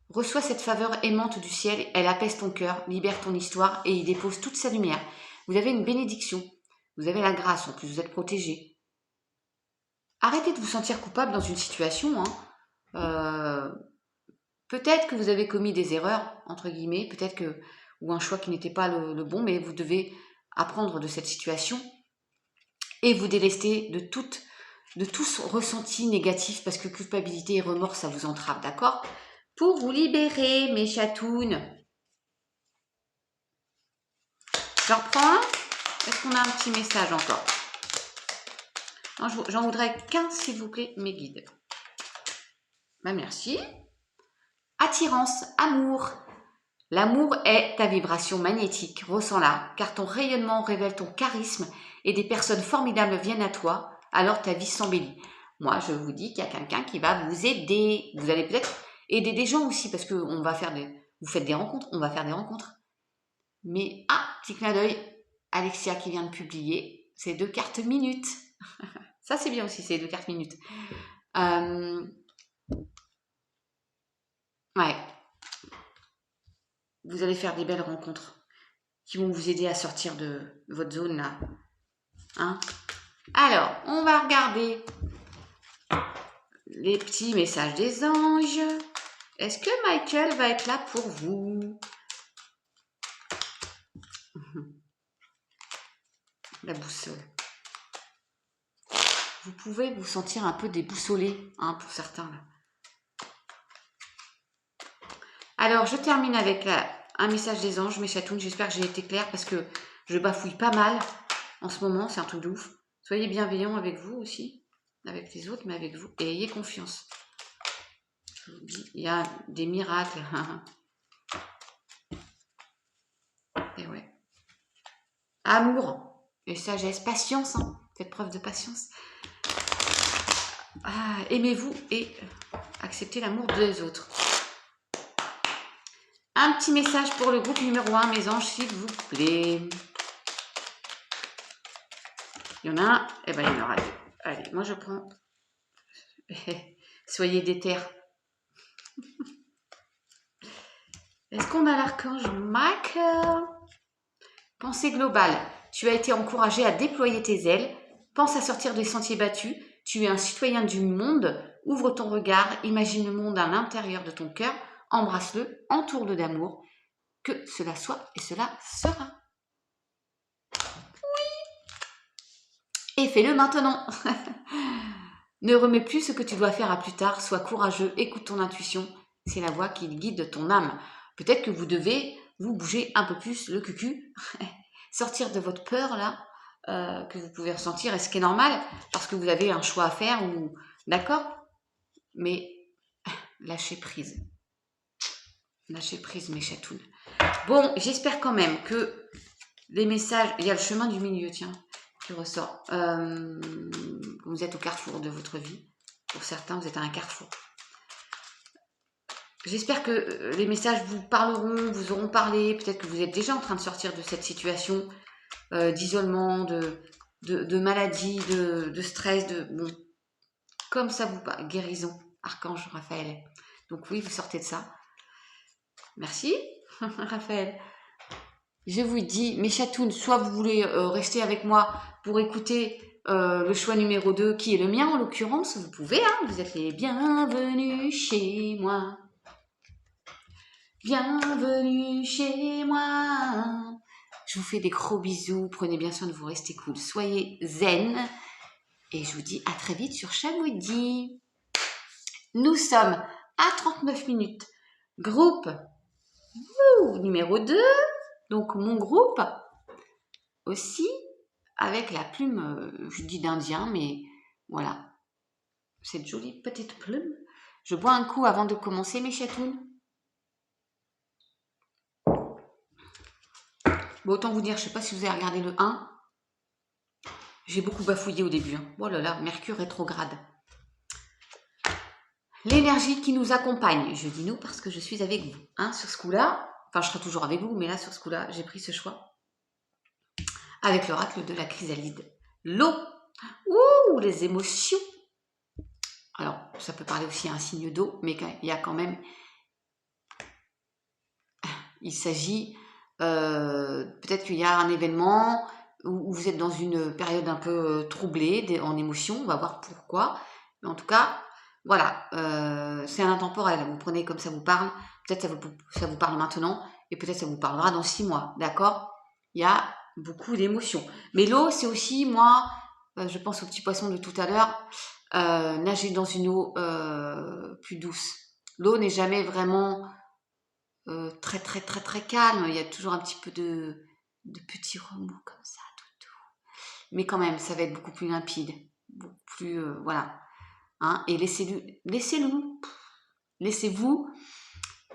Reçois cette faveur aimante du ciel, elle apaise ton cœur, libère ton histoire et y dépose toute sa lumière. Vous avez une bénédiction. Vous avez la grâce, en plus, vous êtes protégé. Arrêtez de vous sentir coupable dans une situation. Peut-être que vous avez commis des erreurs, entre guillemets, peut-être que, ou un choix qui n'était pas le bon, mais vous devez apprendre de cette situation et vous délester de tout ressenti négatif, parce que culpabilité et remords, ça vous entrave, d'accord? Pour vous libérer, mes chatounes. Je reprends. Est-ce qu'on a un petit message encore? J'en voudrais qu'un, s'il vous plaît, mes guides. Merci. Attirance, amour. L'amour est ta vibration magnétique, ressens-la, car ton rayonnement révèle ton charisme et des personnes formidables viennent à toi, alors ta vie s'embellit. Moi, je vous dis qu'il y a quelqu'un qui va vous aider. Vous allez peut-être aider des gens aussi, parce que vous faites des rencontres, on va faire des rencontres. Mais, petit clin d'œil, Alexia qui vient de publier ses 2 cartes minutes. Ça, c'est bien aussi, ces 2 cartes minutes. Ouais. Vous allez faire des belles rencontres qui vont vous aider à sortir de votre zone là. Alors, on va regarder les petits messages des anges. Est-ce que Michael va être là pour vous? La boussole. Vous pouvez vous sentir un peu déboussolé, pour certains. Là. Alors, je termine avec un message des anges, mes chatounes. J'espère que j'ai été claire parce que je bafouille pas mal en ce moment. C'est un truc de ouf. Soyez bienveillants avec vous aussi, avec les autres, mais avec vous. Et ayez confiance. Je vous dis, il y a des miracles. Et ouais. Amour et sagesse, patience. Faites preuve de patience. Aimez-vous et acceptez l'amour des autres. Un petit message pour le groupe numéro 1, mes anges, s'il vous plaît. Il y en a un, il y en aura 2. Allez, moi je prends. Soyez déter. Est-ce qu'on a l'archange Michael? Pensée globale. Tu as été encouragé à déployer tes ailes. Pense à sortir des sentiers battus. Tu es un citoyen du monde. Ouvre ton regard. Imagine le monde à l'intérieur de ton cœur. Embrasse-le. Entoure-le d'amour. Que cela soit et cela sera. Oui. Et fais-le maintenant. Ne remets plus ce que tu dois faire à plus tard. Sois courageux. Écoute ton intuition. C'est la voix qui guide ton âme. Peut-être que vous devez vous bouger un peu plus le cucu. Sortir de votre peur là, que vous pouvez ressentir, et ce qui est normal, parce que vous avez un choix à faire, ou d'accord, mais lâchez prise. Lâchez prise, mes chatounes. Bon, j'espère quand même que les messages, il y a le chemin du milieu, tiens, qui ressort. Vous êtes au carrefour de votre vie. Pour certains, vous êtes à un carrefour. J'espère que les messages vous parleront, vous auront parlé. Peut-être que vous êtes déjà en train de sortir de cette situation d'isolement, de maladie, de stress, bon, comme ça vous parle. Guérison, Archange Raphaël. Donc oui, vous sortez de ça. Merci, Raphaël. Je vous dis, mes chatounes, soit vous voulez rester avec moi pour écouter le choix numéro 2, qui est le mien en l'occurrence, vous pouvez, vous êtes les bienvenus chez moi. Bienvenue chez moi. Je vous fais des gros bisous. Prenez bien soin de vous, restez cool. Soyez zen. Et je vous dis à très vite sur Chamoudi. Nous sommes à 39 minutes. Groupe numéro 2. Donc mon groupe aussi. Avec la plume, je dis d'Indien, mais voilà. Cette jolie petite plume. Je bois un coup avant de commencer, mes chatounes. Bon, autant vous dire, je ne sais pas si vous avez regardé le 1. J'ai beaucoup bafouillé au début. Oh là là, Mercure rétrograde. L'énergie qui nous accompagne. Je dis nous parce que je suis avec vous. Sur ce coup-là, enfin je serai toujours avec vous, mais là sur ce coup-là, j'ai pris ce choix. Avec l'oracle de la chrysalide. L'eau. Ouh, les émotions. Alors, ça peut parler aussi à un signe d'eau, mais il y a quand même... Il s'agit Peut-être qu'il y a un événement où vous êtes dans une période un peu troublée en émotion, on va voir pourquoi. Mais en tout cas, voilà, c'est un intemporel, vous prenez comme ça vous parle, peut-être ça vous parle maintenant, et peut-être ça vous parlera dans 6 mois, d'accord? Il y a beaucoup d'émotions. Mais l'eau, c'est aussi, moi, je pense au petit poisson de tout à l'heure, nager dans une eau plus douce. L'eau n'est jamais vraiment très très très très calme, il y a toujours un petit peu de petits remous comme ça, tout. Mais quand même, ça va être beaucoup plus limpide, beaucoup plus, voilà. Hein, et laissez-vous,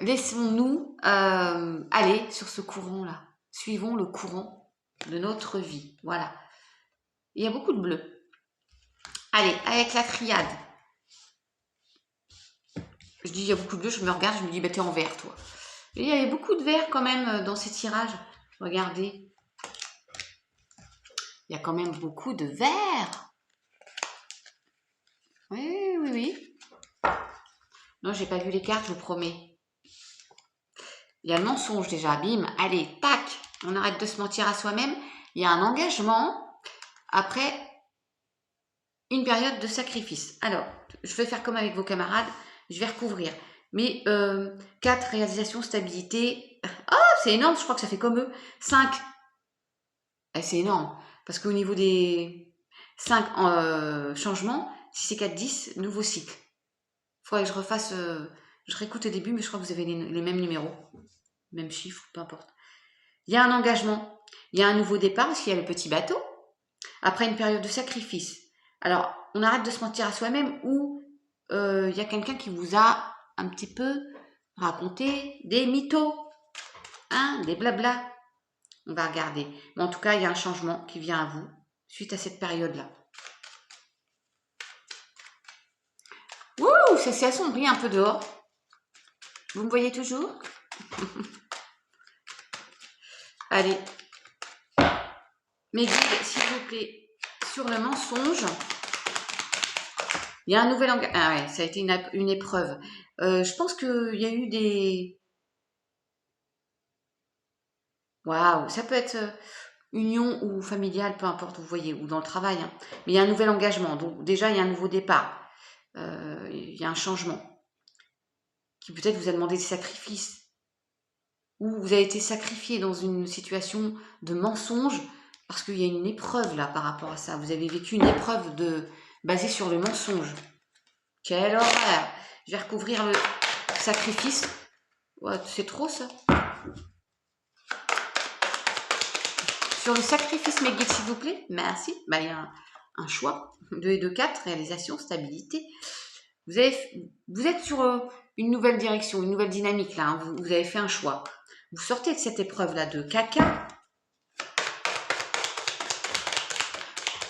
laissons-nous aller sur ce courant-là. Suivons le courant de notre vie, voilà. Il y a beaucoup de bleu. Allez, avec la triade. Je dis il y a beaucoup de bleu, je me regarde, je me dis bah t'es en vert toi. Et il y avait beaucoup de vert quand même dans ces tirages. Regardez. Il y a quand même beaucoup de vert. Oui. Non, j'ai pas vu les cartes, je vous promets. Il y a le mensonge déjà, bim. Allez, tac. On arrête de se mentir à soi-même. Il y a un engagement après une période de sacrifice. Alors, je vais faire comme avec vos camarades. Je vais recouvrir. Mais 4, réalisation, stabilité. Ah, c'est énorme, je crois que ça fait comme eux. 5. C'est énorme. Parce qu'au niveau des 5 changements, si c'est 4, 10, nouveau cycle. Il faudrait que je refasse, je réécoute au début, mais je crois que vous avez les mêmes numéros, même chiffre, peu importe. Il y a un engagement, il y a un nouveau départ, parce qu'il y a le petit bateau, après une période de sacrifice. Alors, on arrête de se mentir à soi-même, ou il y a quelqu'un qui vous a un petit peu raconté des mythos, hein, des blabla. On va regarder. Mais en tout cas, il y a un changement qui vient à vous, suite à cette période-là. Ouh, ça s'est assombri un peu dehors. Vous me voyez toujours? Allez. Mes guides, s'il vous plaît, sur le mensonge. Il y a un nouvel engagement. Ah ouais, ça a été une épreuve. Je pense qu'il y a eu des... Waouh, ça peut être union ou familiale, peu importe, vous voyez, ou dans le travail. Hein. Mais il y a un nouvel engagement. Donc déjà, il y a un nouveau départ. Il y a un changement qui peut-être vous a demandé des sacrifices, ou vous avez été sacrifié dans une situation de mensonge, parce qu'il y a une épreuve là par rapport à ça. Vous avez vécu une épreuve basée sur le mensonge. Quelle horreur! Je vais recouvrir le sacrifice. Ouais, c'est trop ça. Sur le sacrifice, mes guides, s'il vous plaît. Merci. Bah, il y a un choix. 2 et 2, 4. Réalisation, stabilité. Vous êtes sur une nouvelle direction, une nouvelle dynamique là. Hein. Vous avez fait un choix. Vous sortez de cette épreuve-là de caca.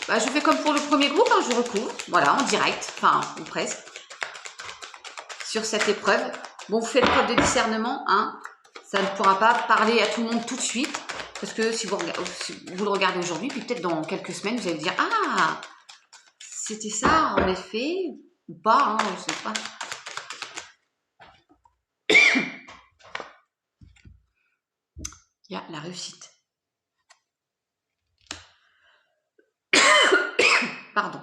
Bah, je fais comme pour le premier groupe, hein, je recouvre. Voilà, en direct. Enfin, ou presque. Sur cette épreuve. Bon, vous faites preuve de discernement. Hein. Ça ne pourra pas parler à tout le monde tout de suite. Parce que si vous le regardez aujourd'hui, puis peut-être dans quelques semaines, vous allez dire « Ah, c'était ça, en effet. » Ou pas, hein, je ne sais pas. Il y a la réussite. Pardon.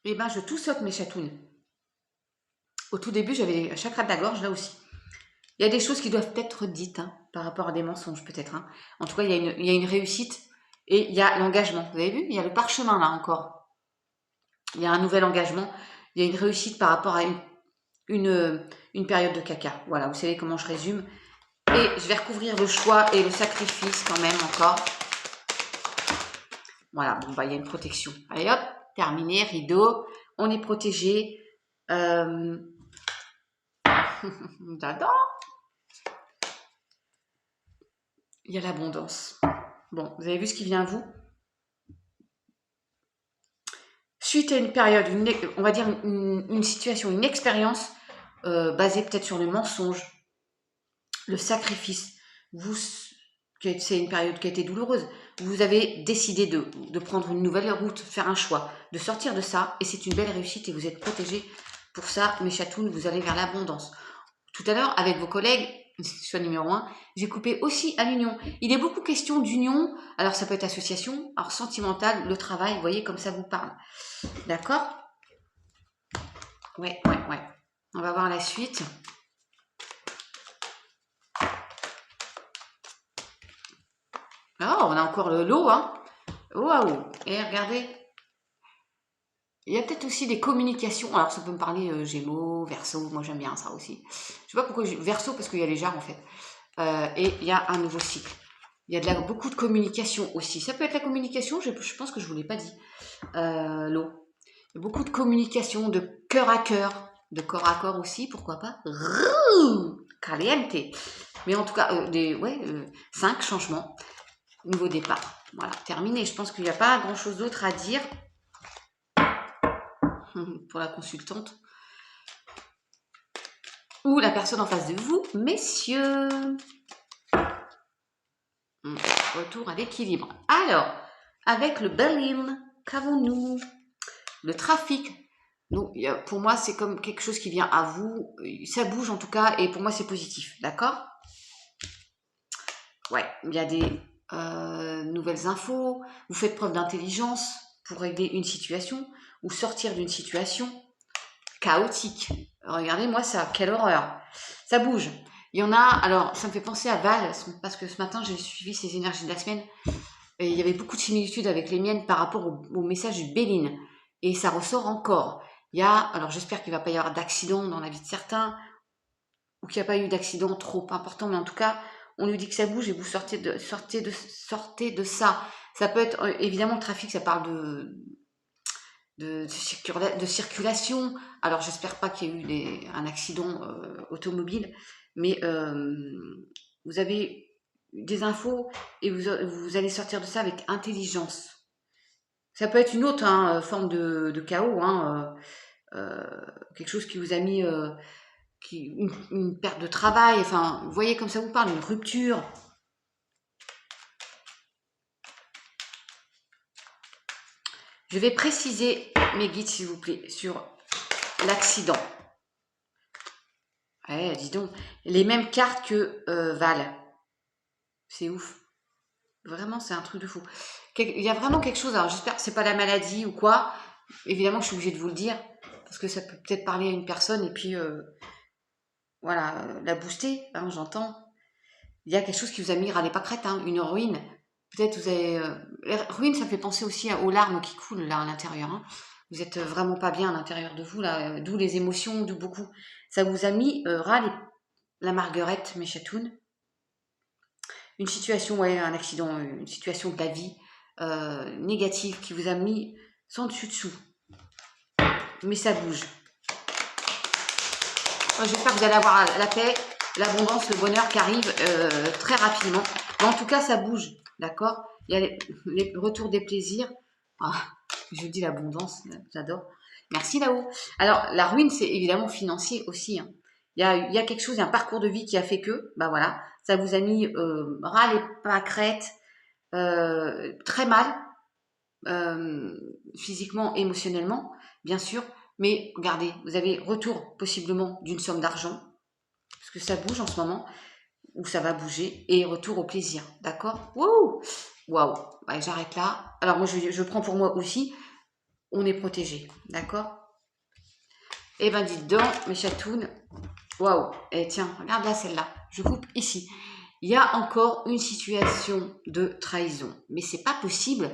Eh bien, je tout saute mes chatounes. Au tout début, j'avais le chakra de la gorge, là aussi. Il y a des choses qui doivent être dites hein, par rapport à des mensonges, peut-être. Hein. En tout cas, il y a une réussite et il y a l'engagement. Vous avez vu? Il y a le parchemin, là, encore. Il y a un nouvel engagement. Il y a une réussite par rapport à une période de caca. Voilà, vous savez comment je résume. Et je vais recouvrir le choix et le sacrifice quand même encore. Voilà, bon, bah, il y a une protection. Allez hop, terminé, rideau. On est protégé. J'adore. Il y a l'abondance. Bon, vous avez vu ce qui vient à vous? Suite à une période, on va dire une situation, une expérience basée peut-être sur le mensonge, le sacrifice, c'est une période qui a été douloureuse, vous avez décidé de prendre une nouvelle route, faire un choix, de sortir de ça, et c'est une belle réussite et vous êtes protégés pour ça, mes chatounes, vous allez vers l'abondance. Tout à l'heure, avec vos collègues, choix numéro 1. J'ai coupé aussi à l'union. Il est beaucoup question d'union. Alors, ça peut être association, alors sentimentale, le travail, vous voyez, comme ça vous parle. D'accord? Ouais. On va voir la suite. Oh, on a encore le lot, hein. Waouh! Et regardez. Il y a peut-être aussi des communications. Alors, ça peut me parler Gémeaux, Verseau. Moi, j'aime bien ça aussi. Je sais pas pourquoi Verseau, parce qu'il y a les jarres, en fait. Et il y a un nouveau cycle. Il y a beaucoup de communication aussi. Ça peut être la communication, je pense que je ne vous l'ai pas dit. L'eau. Il y a beaucoup de communication, de cœur à cœur, de corps à corps aussi, pourquoi pas. Caliente. Mais en tout cas, 5 changements. Nouveau départ. Voilà, terminé. Je pense qu'il n'y a pas grand-chose d'autre à dire pour la consultante. Ou la personne en face de vous, messieurs. Retour à l'équilibre. Alors, avec le Berlin, qu'avons-nous? Le trafic. Donc, pour moi, c'est comme quelque chose qui vient à vous. Ça bouge en tout cas, et pour moi, c'est positif. D'accord? Ouais, il y a des nouvelles infos. Vous faites preuve d'intelligence pour régler une situation ou sortir d'une situation chaotique. Regardez, moi, ça, quelle horreur. Ça bouge. Il y en a, alors, ça me fait penser à Val, parce que ce matin, j'ai suivi ses énergies de la semaine. Et il y avait beaucoup de similitudes avec les miennes par rapport au message du Béline. Et ça ressort encore. Il y a, alors j'espère qu'il ne va pas y avoir d'accident dans la vie de certains, ou qu'il n'y a pas eu d'accident trop important, mais en tout cas, on nous dit que ça bouge et vous sortez de ça. Ça peut être, évidemment, le trafic, ça parle de circulation. Alors j'espère pas qu'il y ait eu un accident automobile, mais vous avez des infos et vous allez sortir de ça avec intelligence. Ça peut être une autre forme de chaos, quelque chose qui vous a mis une perte de travail, enfin, vous voyez comme ça vous parle, une rupture. Je vais préciser mes guides, s'il vous plaît, sur l'accident. Ouais, dis donc, les mêmes cartes que Val. C'est ouf. Vraiment, c'est un truc de fou. Il y a vraiment quelque chose, alors j'espère que c'est pas la maladie ou quoi. Évidemment, je suis obligée de vous le dire, parce que ça peut peut-être parler à une personne et puis, voilà, la booster, j'entends. Il y a quelque chose qui vous a mis ras les pâquerettes, une ruine. Peut-être vous avez... ruine, ça fait penser aussi aux larmes qui coulent là à l'intérieur. Vous êtes vraiment pas bien à l'intérieur de vous, là, d'où les émotions, d'où beaucoup. Ça vous a mis la marguerite, mes chatounes. Une situation, un accident, une situation de la vie négative qui vous a mis sans dessus-dessous. Mais ça bouge. J'espère que vous allez avoir la paix, l'abondance, le bonheur qui arrive très rapidement. Mais en tout cas, ça bouge, d'accord? Il y a les retours des plaisirs. Ah, je dis l'abondance, j'adore. Merci là-haut. Alors, la ruine, c'est évidemment financier aussi. Il y a quelque chose, il y a un parcours de vie qui a fait que, voilà, ça vous a mis ras les pâquerettes, très mal, physiquement, émotionnellement, bien sûr. Mais regardez, vous avez retour possiblement d'une somme d'argent, parce que ça bouge en ce moment, ou ça va bouger, et retour au plaisir, d'accord? Waouh! Ouais, j'arrête là. Alors moi, je prends pour moi aussi, on est protégé, d'accord? Eh ben, dites donc, mes chatounes, waouh! Et tiens, regarde là, celle-là, je coupe ici. Il y a encore une situation de trahison, mais c'est pas possible.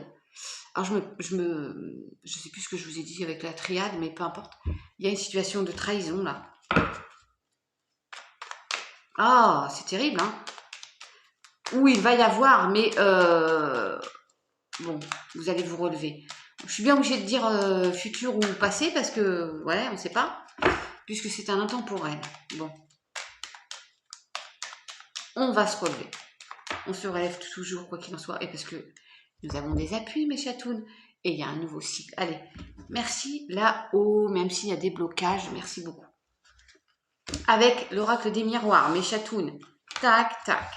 Alors je sais plus ce que je vous ai dit avec la triade, mais peu importe. Il y a une situation de trahison là. Ah, c'est terrible, Où il va y avoir, mais bon, vous allez vous relever. Je suis bien obligée de dire futur ou passé parce que, ouais, on ne sait pas, puisque c'est un intemporel. Bon, on va se relever. On se relève toujours, quoi qu'il en soit, et parce que nous avons des appuis, mes chatounes, et il y a un nouveau cycle. Allez, merci là-haut, même s'il y a des blocages, merci beaucoup. Avec l'oracle des miroirs, mes chatounes, tac, tac.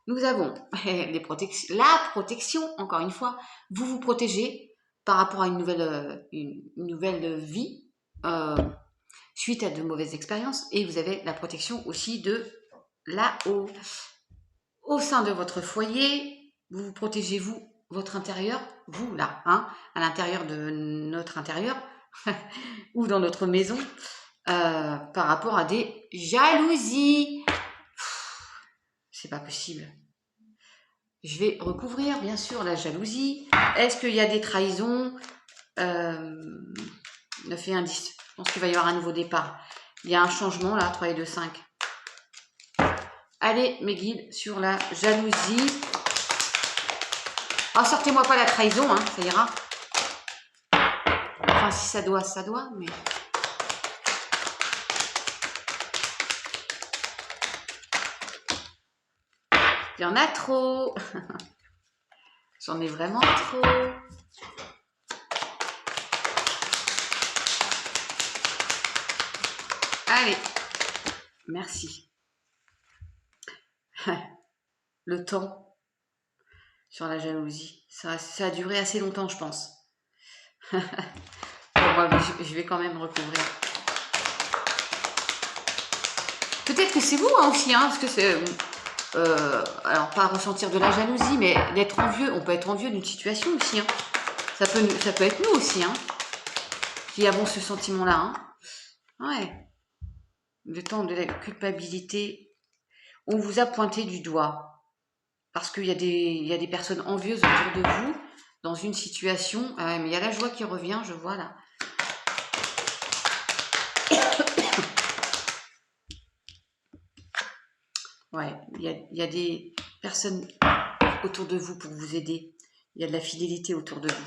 Nous avons la protection, encore une fois, vous vous protégez par rapport à une nouvelle vie suite à de mauvaises expériences, et vous avez la protection aussi de là-haut. Au sein de votre foyer, vous protégez votre intérieur, vous là, hein, à l'intérieur de notre intérieur, ou dans notre maison, par rapport à des jalousies. C'est pas possible. Je vais recouvrir, bien sûr, la jalousie. Est-ce qu'il y a des trahisons 9 et un 10. Je pense qu'il va y avoir un nouveau départ. Il y a un changement là, 3 et 2, 5. Allez, mes guides, sur la jalousie. Oh, sortez-moi pas la trahison, hein, ça ira. Enfin, si ça doit, mais... Il y en a trop. J'en ai vraiment trop. Allez, merci. Le temps sur la jalousie, ça a duré assez longtemps, je pense. Bon, moi, je vais quand même recouvrir. Peut-être que c'est vous hein, aussi, hein, parce que c'est... alors, pas ressentir de la jalousie, mais d'être envieux. On peut être envieux d'une situation aussi. Hein. Ça peut être nous aussi, hein, qui avons ce sentiment-là. Hein. Ouais. Le temps de la culpabilité. On vous a pointé du doigt. Parce qu'il y a des personnes envieuses autour de vous, dans une situation. Mais il y a la joie qui revient, je vois là. Ouais, il y a des personnes autour de vous pour vous aider. Il y a de la fidélité autour de vous.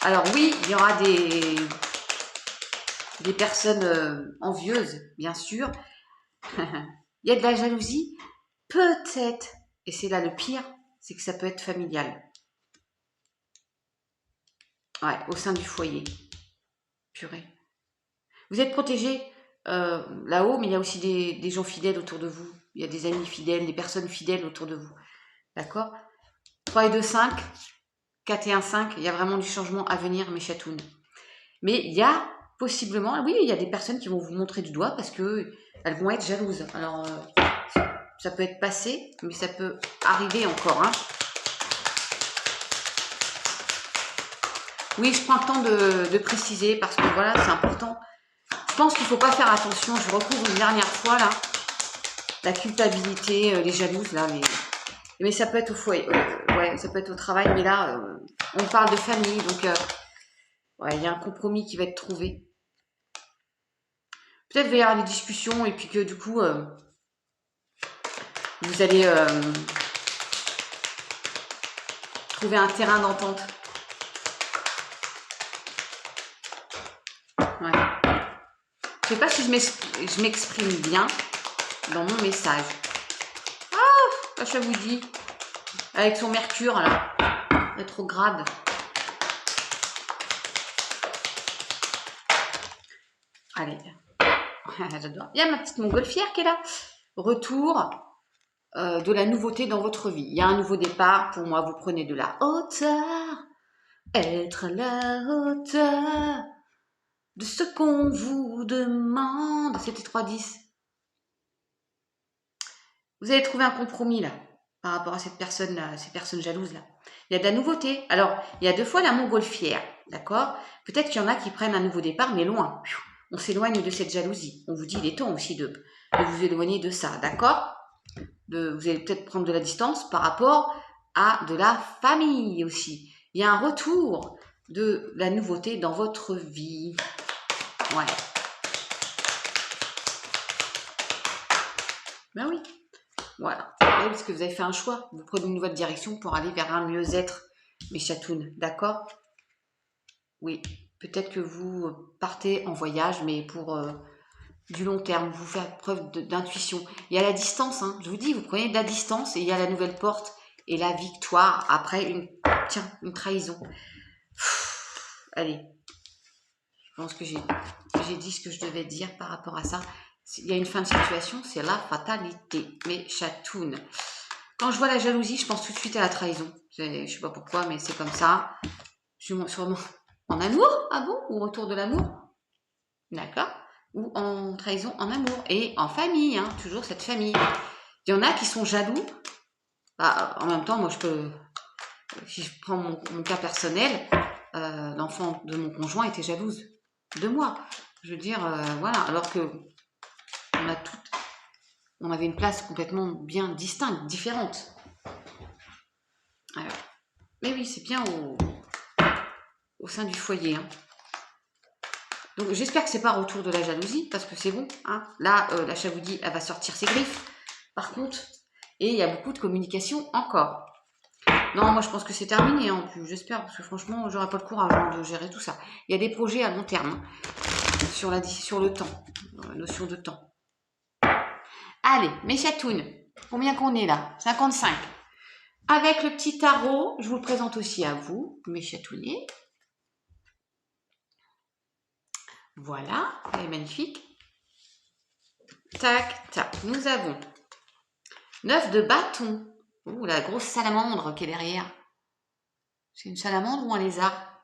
Alors oui, il y aura des personnes envieuses, bien sûr. Il y a de la jalousie, peut-être. Et c'est là le pire, c'est que ça peut être familial. Ouais, au sein du foyer. Purée. Vous êtes protégés là-haut, mais il y a aussi des gens fidèles autour de vous. Il y a des amis fidèles, des personnes fidèles autour de vous. D'accord? 3 et 2, 5. 4 et 1, 5. Il y a vraiment du changement à venir, mes chatounes. Mais il y a possiblement, oui, il y a des personnes qui vont vous montrer du doigt parce que elles vont être jalouses. Alors, ça peut être passé, mais ça peut arriver encore. Hein. Oui, je prends le temps de préciser parce que voilà, c'est important. Je pense qu'il ne faut pas faire attention. Je recouvre une dernière fois là. La culpabilité, les jalouses là. Mais ça peut être au foyer. Ouais, ça peut être au travail. Mais là, on parle de famille. Donc, ouais, il y a un compromis qui va être trouvé. Peut-être qu'il va y avoir des discussions et puis que du coup, vous allez trouver un terrain d'entente. Ouais. Je sais pas si je m'exprime bien dans mon message. Ah, je vous dis. Avec son Mercure, là. Rétrograde. Allez. J'adore. Il y a ma petite montgolfière qui est là. Retour de la nouveauté dans votre vie. Il y a un nouveau départ. Pour moi, vous prenez de la hauteur. Être à la hauteur de ce qu'on vous demande. C'était 3-10. Vous allez trouver un compromis là, par rapport à cette personne-là, ces personnes jalouses là. Il y a de la nouveauté. Alors, il y a 2 fois la montgolfière, d'accord? Peut-être qu'il y en a qui prennent un nouveau départ, mais loin. On s'éloigne de cette jalousie. On vous dit, il est temps aussi de vous éloigner de ça, d'accord? Vous allez peut-être prendre de la distance par rapport à de la famille aussi. Il y a un retour de la nouveauté dans votre vie. Ouais. Ben oui. Voilà. Parce que vous avez fait un choix. Vous prenez une nouvelle direction pour aller vers un mieux-être, mes chatounes. D'accord? Oui. Peut-être que vous partez en voyage, mais pour du long terme. Vous faites preuve d'intuition. Il y a la distance. Hein. Je vous dis, vous prenez de la distance et il y a la nouvelle porte et la victoire après une trahison. Allez. Je pense que j'ai dit ce que je devais dire par rapport à ça. Il y a une fin de situation, c'est la fatalité. Mes chatounes. Quand je vois la jalousie, je pense tout de suite à la trahison. Je sais pas pourquoi, mais c'est comme ça. Je suis sûrement en amour, ah bon? Ou retour de l'amour? D'accord. Ou en trahison en amour. Et en famille, hein, toujours cette famille. Il y en a qui sont jaloux. Bah, en même temps, moi, je peux... Si je prends mon cas personnel, l'enfant de mon conjoint était jalouse de moi. Je veux dire, voilà, alors que on avait une place complètement bien distincte, différente. Alors, mais oui, c'est bien au sein du foyer. Hein. Donc j'espère que c'est pas retour de la jalousie, parce que c'est bon. Hein. Là, la chavoudie, elle va sortir ses griffes. Par contre, et il y a beaucoup de communication encore. Non, moi je pense que c'est terminé, hein, j'espère, parce que franchement, j'aurais pas le courage de gérer tout ça. Il y a des projets à long terme, hein, sur le temps, notion de temps. Allez, mes chatounes, combien qu'on est là? 55. Avec le petit tarot, je vous le présente aussi à vous, mes chatounets. Voilà, elle est magnifique. Tac, tac, nous avons 9 de bâton. Ouh, la grosse salamandre qui est derrière. C'est une salamandre ou un lézard?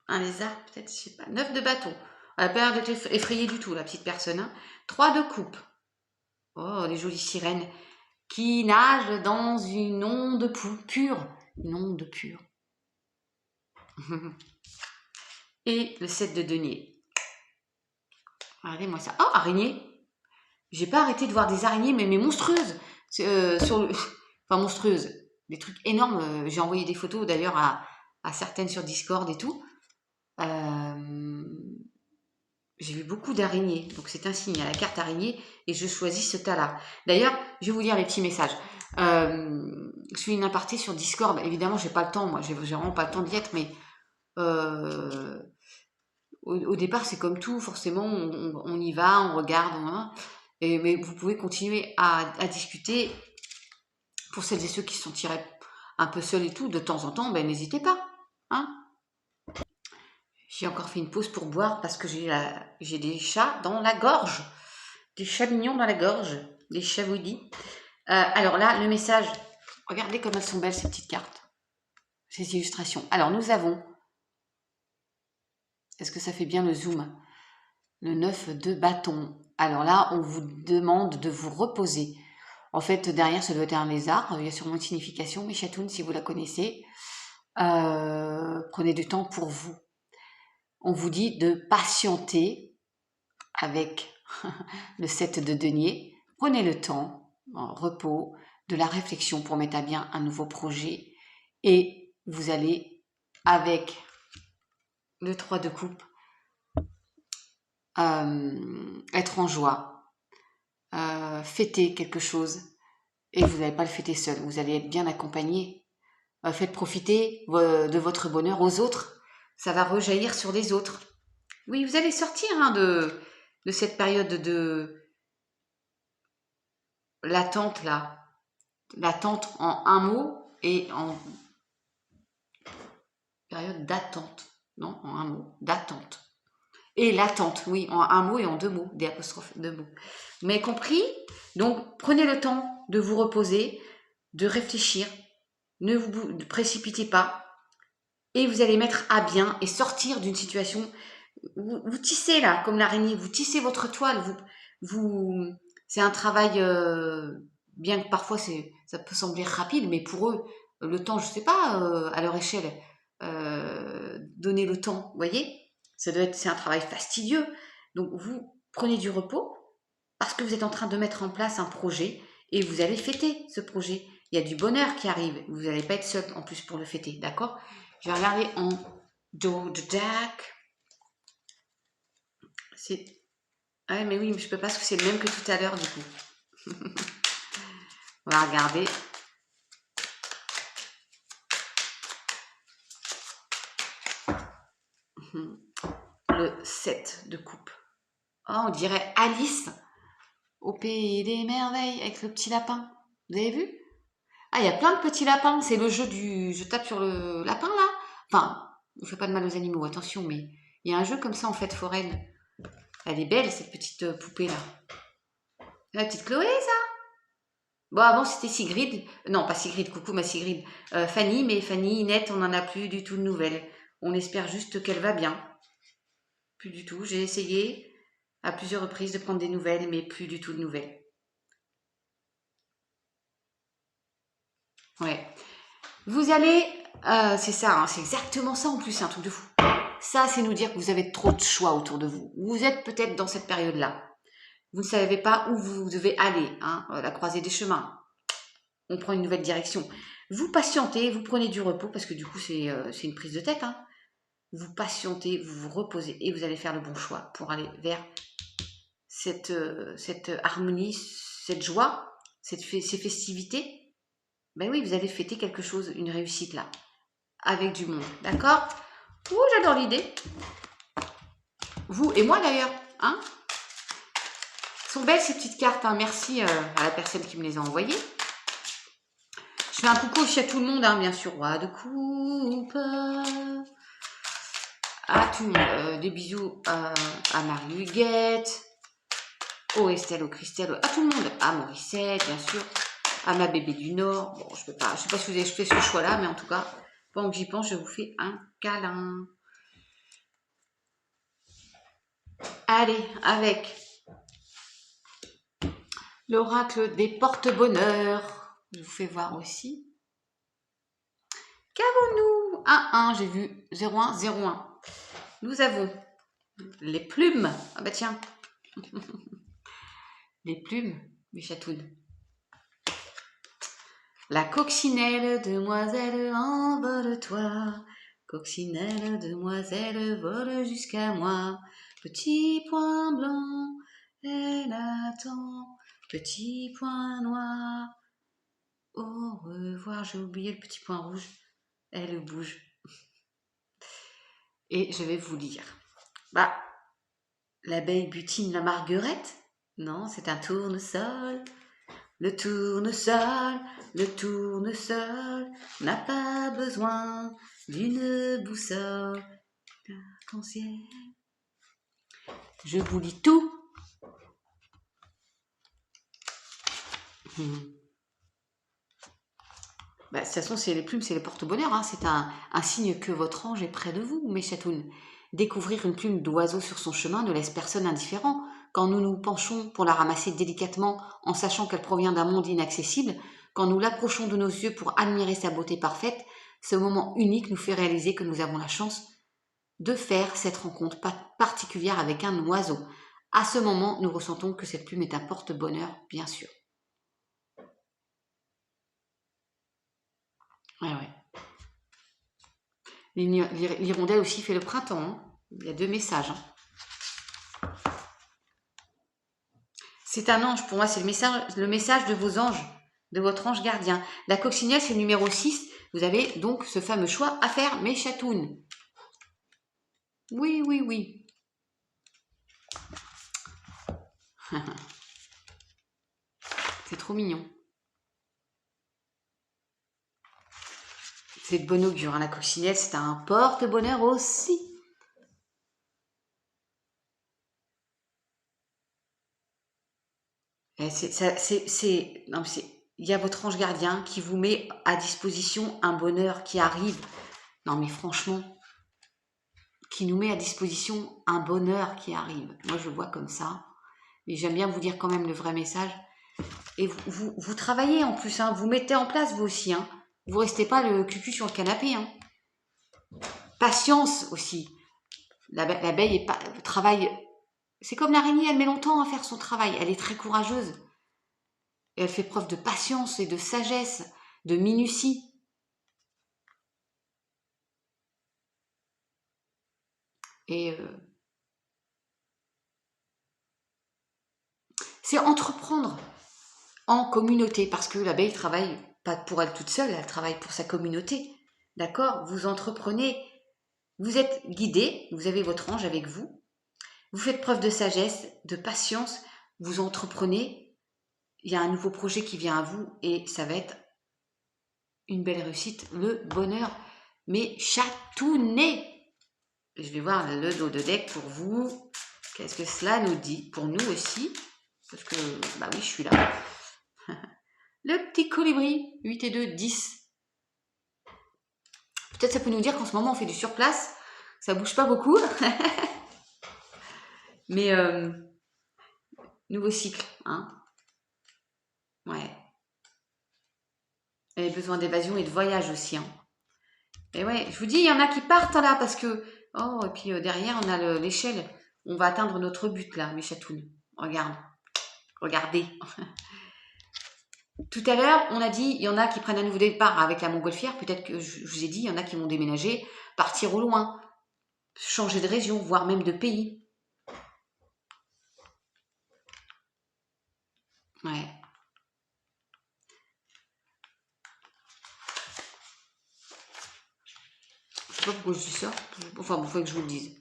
Un lézard, peut-être, je sais pas. 9 de bâton. Elle a pas l'air d'être effrayée du tout, la petite personne. Hein. 3 de coupe. Oh, les jolies sirènes qui nagent dans une onde pure. Une onde pure. Et le 7 de denier. Regardez-moi ça. Oh, araignée. J'ai pas arrêté de voir des araignées, mais monstrueuses. Sur le... Enfin, monstrueuses. Des trucs énormes. J'ai envoyé des photos d'ailleurs à certaines sur Discord et tout. J'ai vu beaucoup d'araignées, donc c'est un signe à la carte araignée et je choisis ce tas-là. D'ailleurs, je vais vous lire les petits messages. Je suis une aparté sur Discord, évidemment, j'ai pas le temps, moi, j'ai vraiment pas le temps d'y être, mais au départ, c'est comme tout, forcément, on y va, on regarde, mais vous pouvez continuer à discuter. Pour celles et ceux qui se sentiraient un peu seuls et tout, de temps en temps, ben n'hésitez pas, hein. J'ai encore fait une pause pour boire parce que j'ai des chats dans la gorge. Des chats mignons dans la gorge. Des chavoudis. Alors là, le message. Regardez comme elles sont belles ces petites cartes. Ces illustrations. Alors nous avons. Est-ce que ça fait bien le zoom? Le 9 de bâton. Alors là, on vous demande de vous reposer. En fait, derrière, ça doit être un lézard. Il y a sûrement une signification. Mais chatounes, si vous la connaissez, prenez du temps pour vous. On vous dit de patienter avec le 7 de denier. Prenez le temps, en repos, de la réflexion pour mettre à bien un nouveau projet et vous allez, avec le 3 de coupe, être en joie, fêter quelque chose et vous n'allez pas le fêter seul, vous allez être bien accompagné. Faites profiter de votre bonheur aux autres, ça va rejaillir sur les autres. Oui, vous allez sortir de cette période de l'attente là, l'attente en un mot et en période d'attente, non, en un mot, d'attente. Et l'attente, oui, en un mot et en deux mots, des apostrophes, deux mots. Mais compris? Donc, prenez le temps de vous reposer, de réfléchir, ne vous précipitez pas, et vous allez mettre à bien et sortir d'une situation. Vous tissez là, comme l'araignée, vous tissez votre toile, c'est un travail, bien que parfois ça peut sembler rapide, mais pour eux, le temps, je sais pas, à leur échelle, donner le temps, vous voyez, c'est un travail fastidieux. Donc vous prenez du repos parce que vous êtes en train de mettre en place un projet et vous allez fêter ce projet. Il y a du bonheur qui arrive. Vous n'allez pas être seul en plus pour le fêter, d'accord? Je vais regarder en dos de Jack. C'est... Ah mais oui, mais je peux pas parce que c'est le même que tout à l'heure du coup. On va regarder. Le 7 de coupe. Oh, on dirait Alice au pays des merveilles avec le petit lapin. Vous avez vu? Ah, il y a plein de petits lapins. C'est le jeu du... Je tape sur le lapin, là. Enfin, on fait pas de mal aux animaux, attention, mais il y a un jeu comme ça, en fait, foraine. Elle est belle, cette petite poupée-là. La petite Chloé, ça? Bon, avant, c'était Sigrid. Non, pas Sigrid, coucou ma Sigrid. Fanny, mais Fanny, Inette, on n'en a plus du tout de nouvelles. On espère juste qu'elle va bien. Plus du tout. J'ai essayé à plusieurs reprises de prendre des nouvelles, mais plus du tout de nouvelles. Ouais. Vous allez, c'est ça, hein, c'est exactement ça en plus, c'est un truc de fou. Ça, c'est nous dire que vous avez trop de choix autour de vous. Vous êtes peut-être dans cette période-là. Vous ne savez pas où vous devez aller, hein, la croisée des chemins. On prend une nouvelle direction. Vous patientez, vous prenez du repos, parce que du coup, c'est une prise de tête. Hein. Vous patientez, vous vous reposez, et vous allez faire le bon choix pour aller vers cette harmonie, cette joie, ces festivités. Ben oui, vous allez fêter quelque chose, une réussite là, avec du monde, d'accord? Oh, j'adore l'idée. Vous et moi d'ailleurs, hein? Sont belles ces petites cartes, hein. Merci à la personne qui me les a envoyées. Je fais un coucou aussi à tout le monde, hein, bien sûr. Roi de coupe. À tout le monde. Des bisous à Marie-Huguette, au Estelle, au Christelle, à tout le monde. À Morissette, bien sûr. À ma bébé du Nord. Bon, je sais pas si vous avez fait ce choix-là, mais en tout cas, pendant que j'y pense, je vous fais un câlin. Allez, avec l'oracle des porte-bonheur. Je vous fais voir aussi. Qu'avons-nous? 1, j'ai vu 01, 01. Nous avons les plumes. Ah bah tiens. Les plumes, mes chatounes. La coccinelle, demoiselle, envole-toi. Coccinelle, demoiselle, vole jusqu'à moi. Petit point blanc, elle attend. Petit point noir, au revoir. J'ai oublié le petit point rouge. Elle bouge. Et je vais vous lire. Bah, l'abeille butine la marguerite? Non, c'est un tournesol. Le tournesol n'a pas besoin d'une boussole. Arc-en-ciel. Je vous lis tout. Bah, de toute façon, c'est les plumes, c'est les porte-bonheur. Hein. C'est un signe que votre ange est près de vous, mes chatounes. Découvrir une plume d'oiseau sur son chemin ne laisse personne indifférent. Quand nous nous penchons pour la ramasser délicatement en sachant qu'elle provient d'un monde inaccessible, quand nous l'approchons de nos yeux pour admirer sa beauté parfaite, ce moment unique nous fait réaliser que nous avons la chance de faire cette rencontre particulière avec un oiseau. À ce moment, nous ressentons que cette plume est un porte-bonheur, bien sûr. Ouais, ouais. L'hirondelle aussi fait le printemps. Hein. Il y a 2 messages. Hein. C'est un ange. Pour moi, c'est le message de vos anges, de votre ange gardien. La coccinelle, c'est le numéro 6. Vous avez donc ce fameux choix à faire, mes chatounes. Oui, oui, oui. C'est trop mignon. C'est de bon augure. Hein. La coccinelle, c'est un porte-bonheur aussi. Non, il y a votre ange gardien qui vous met à disposition un bonheur qui arrive. Non, mais franchement, qui nous met à disposition un bonheur qui arrive. Moi, je le vois comme ça. Mais j'aime bien vous dire quand même le vrai message. Et vous travaillez en plus, hein, vous mettez en place vous aussi. Hein. Vous restez pas le cul sur le canapé. Hein. Patience aussi. L'abeille travaille. C'est comme l'araignée, elle met longtemps à faire son travail. Elle est très courageuse. Et elle fait preuve de patience et de sagesse, de minutie. Et c'est entreprendre en communauté, parce que l'abeille travaille pas pour elle toute seule, elle travaille pour sa communauté. D'accord? Vous entreprenez, vous êtes guidé, vous avez votre ange avec vous, vous faites preuve de sagesse, de patience, vous entreprenez, il y a un nouveau projet qui vient à vous et ça va être une belle réussite, le bonheur. Mais chatounet, je vais voir le dos de deck pour vous. Qu'est-ce que cela nous dit? Pour nous aussi, parce que, bah oui, je suis là. Le petit colibri, 8 et 2, 10. Peut-être ça peut nous dire qu'en ce moment on fait du surplace, ça bouge pas beaucoup. Mais nouveau cycle, hein. Ouais. Et besoin d'évasion et de voyage aussi. Hein. Et ouais, je vous dis, il y en a qui partent là parce que... Oh, et puis derrière, on a l'échelle. On va atteindre notre but là, mes chatounes. Regarde. Regardez. Tout à l'heure, on a dit, il y en a qui prennent un nouveau départ avec la montgolfière. Peut-être que je vous ai dit, il y en a qui vont déménager, partir au loin, changer de région, voire même de pays. Ouais. Je sais pas pourquoi je dis ça. Enfin, il faut que je vous le dise.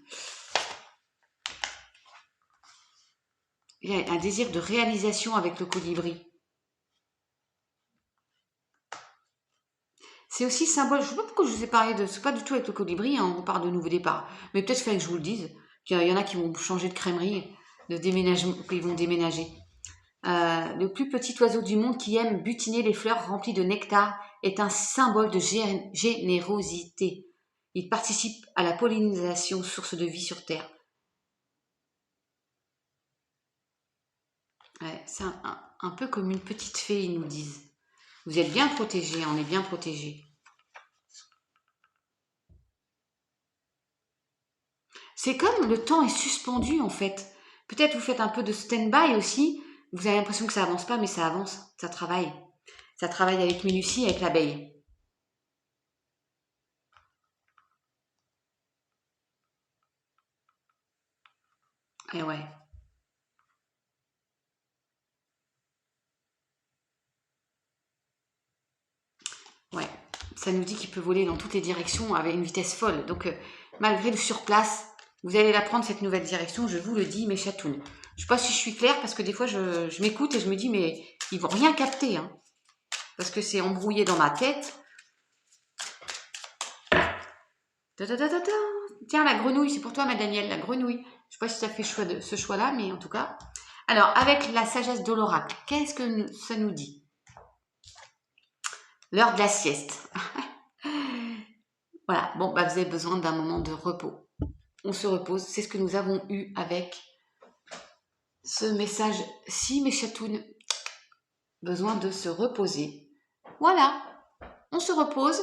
Il y a un désir de réalisation avec le colibri. C'est aussi symbole. Je ne sais pas pourquoi je vous ai parlé de. C'est pas du tout avec le colibri, hein, on parle de nouveau départ. Mais peut-être qu'il fallait que je vous le dise. Qu'il y en a qui vont changer de crèmerie, de déménagement, qu'ils vont déménager. Le plus petit oiseau du monde qui aime butiner les fleurs remplies de nectar est un symbole de générosité. Il participe à la pollinisation, source de vie sur Terre. Ouais, c'est un peu comme une petite fée, ils nous disent. Vous êtes bien protégés, on est bien protégés. C'est comme le temps est suspendu en fait. Peut-être vous faites un peu de stand-by aussi. Vous avez l'impression que ça avance pas, mais ça avance, ça travaille. Ça travaille avec minutie, avec l'abeille. Et ouais. Ouais, ça nous dit qu'il peut voler dans toutes les directions avec une vitesse folle. Donc, malgré le surplace, vous allez la prendre cette nouvelle direction, je vous le dis, mes chatounes. Je sais pas si je suis claire, parce que des fois, je m'écoute et je me dis, mais ils vont rien capter, hein, parce que c'est embrouillé dans ma tête. Tiens, la grenouille, c'est pour toi, ma Danielle, la grenouille. Je sais pas si tu as fait ce choix-là, mais en tout cas. Alors, avec la sagesse de l'oracle, qu'est-ce que ça nous dit? L'heure de la sieste. Voilà, bon, bah, vous avez besoin d'un moment de repos. On se repose, c'est ce que nous avons eu avec ce message-ci, mes chatounes. Besoin de se reposer. Voilà, on se repose.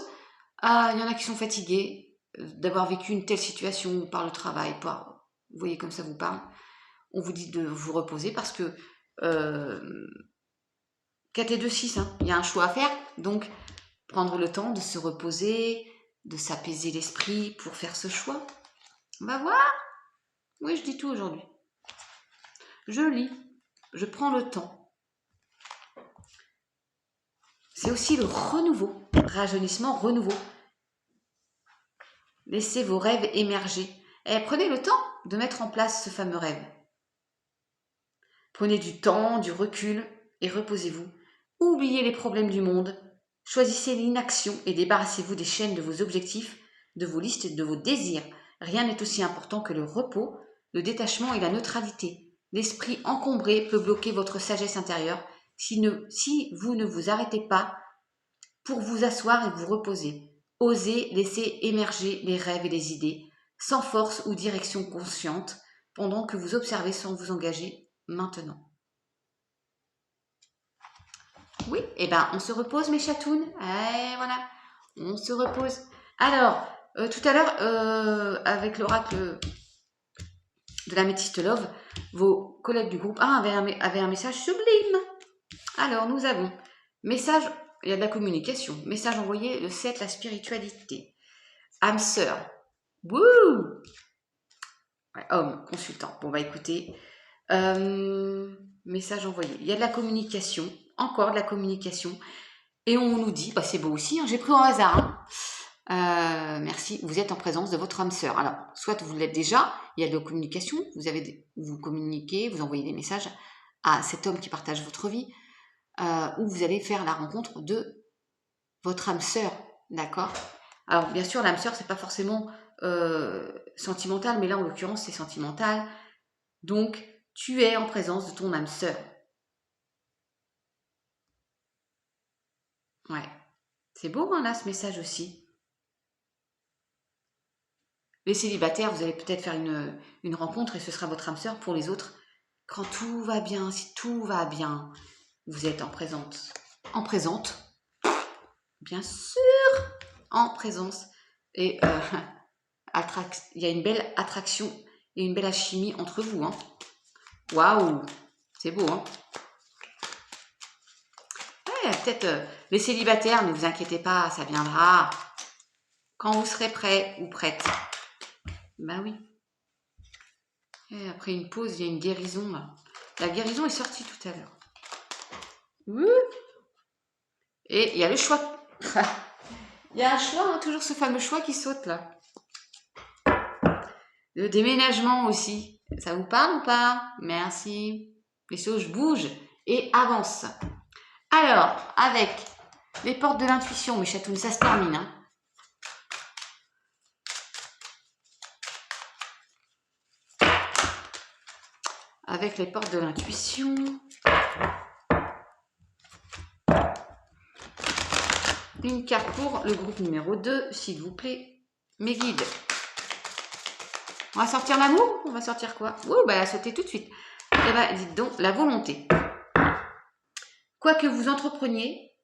Il y en a qui sont fatigués d'avoir vécu une telle situation par le travail, vous voyez comme ça vous parle. On vous dit de vous reposer parce que 4 et 2, 6, hein, il y a un choix à faire. Donc, prendre le temps de se reposer, de s'apaiser l'esprit pour faire ce choix. On va voir. Oui, je dis tout aujourd'hui. Je lis, je prends le temps. C'est aussi le renouveau, rajeunissement, renouveau. Laissez vos rêves émerger. Et prenez le temps de mettre en place ce fameux rêve. Prenez du temps, du recul et reposez-vous. Oubliez les problèmes du monde. Choisissez l'inaction et débarrassez-vous des chaînes de vos objectifs, de vos listes et de vos désirs. Rien n'est aussi important que le repos, le détachement et la neutralité. L'esprit encombré peut bloquer votre sagesse intérieure si vous ne vous arrêtez pas pour vous asseoir et vous reposer. Osez laisser émerger les rêves et les idées, sans force ou direction consciente, pendant que vous observez sans vous engager maintenant. Oui, et ben on se repose mes chatounes. Et voilà, on se repose. Alors, tout à l'heure, avec l'oracle de la métiste Love, vos collègues du groupe avaient un message sublime. Alors, nous avons message, il y a de la communication, message envoyé, le 7, la spiritualité. Âme sœur. Wouh! Ouais, homme, consultant. Bon, bah écoutez, message envoyé. Il y a de la communication, encore de la communication. Et on nous dit, bah c'est beau aussi, hein, j'ai pris au hasard. Hein. Merci, vous êtes en présence de votre âme sœur. Alors, soit vous l'êtes déjà, il y a de la communication, vous communiquez, vous envoyez des messages à cet homme qui partage votre vie, ou vous allez faire la rencontre de votre âme sœur, d'accord? Alors, bien sûr, l'âme sœur, c'est pas forcément sentimental, mais là, en l'occurrence, c'est sentimental. Donc, tu es en présence de ton âme sœur. Ouais. C'est beau, hein, là, ce message aussi. Les célibataires, vous allez peut-être faire une rencontre et ce sera votre âme sœur. Pour les autres, quand tout va bien, si tout va bien, vous êtes en présente. En présente. bien sûr, en présence. Et il y a une belle attraction et une belle alchimie entre vous. Hein. Waouh, c'est beau. Hein. Ouais, peut-être les célibataires, ne vous inquiétez pas, ça viendra quand vous serez prêt ou prête. Ben oui. Et après une pause, il y a une guérison là. La guérison est sortie tout à l'heure. Et il y a le choix. Il y a un choix, hein, toujours ce fameux choix qui saute là. Le déménagement aussi. Ça vous parle ou pas? Merci. Les choses bougent et avancent. Alors, avec les portes de l'intuition, mes chatounes, ça se termine. Hein. Avec les portes de l'intuition. Une carte pour le groupe numéro 2, s'il vous plaît. Mes guides. On va sortir l'amour? On va sortir quoi? Oh, bah, elle a sauté tout de suite. Eh ben, dites donc, la volonté. Quoi que vous entrepreniez,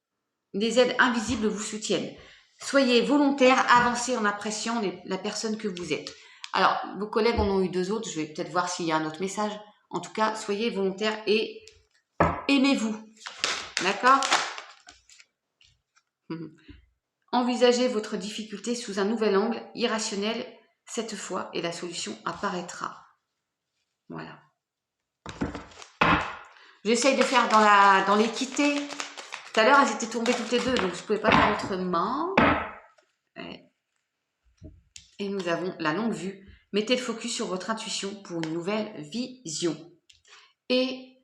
des aides invisibles vous soutiennent. Soyez volontaire, avancez en appréciant la personne que vous êtes. Alors, vos collègues en ont eu 2 autres. Je vais peut-être voir s'il y a un autre message. En tout cas, soyez volontaire et aimez-vous. D'accord? Envisagez votre difficulté sous un nouvel angle, irrationnel cette fois, et la solution apparaîtra. Voilà. J'essaye de faire dans l'équité. Tout à l'heure, elles étaient tombées toutes les deux, donc je ne pouvais pas faire autrement. Et nous avons la longue vue. Mettez le focus sur votre intuition pour une nouvelle vision. Et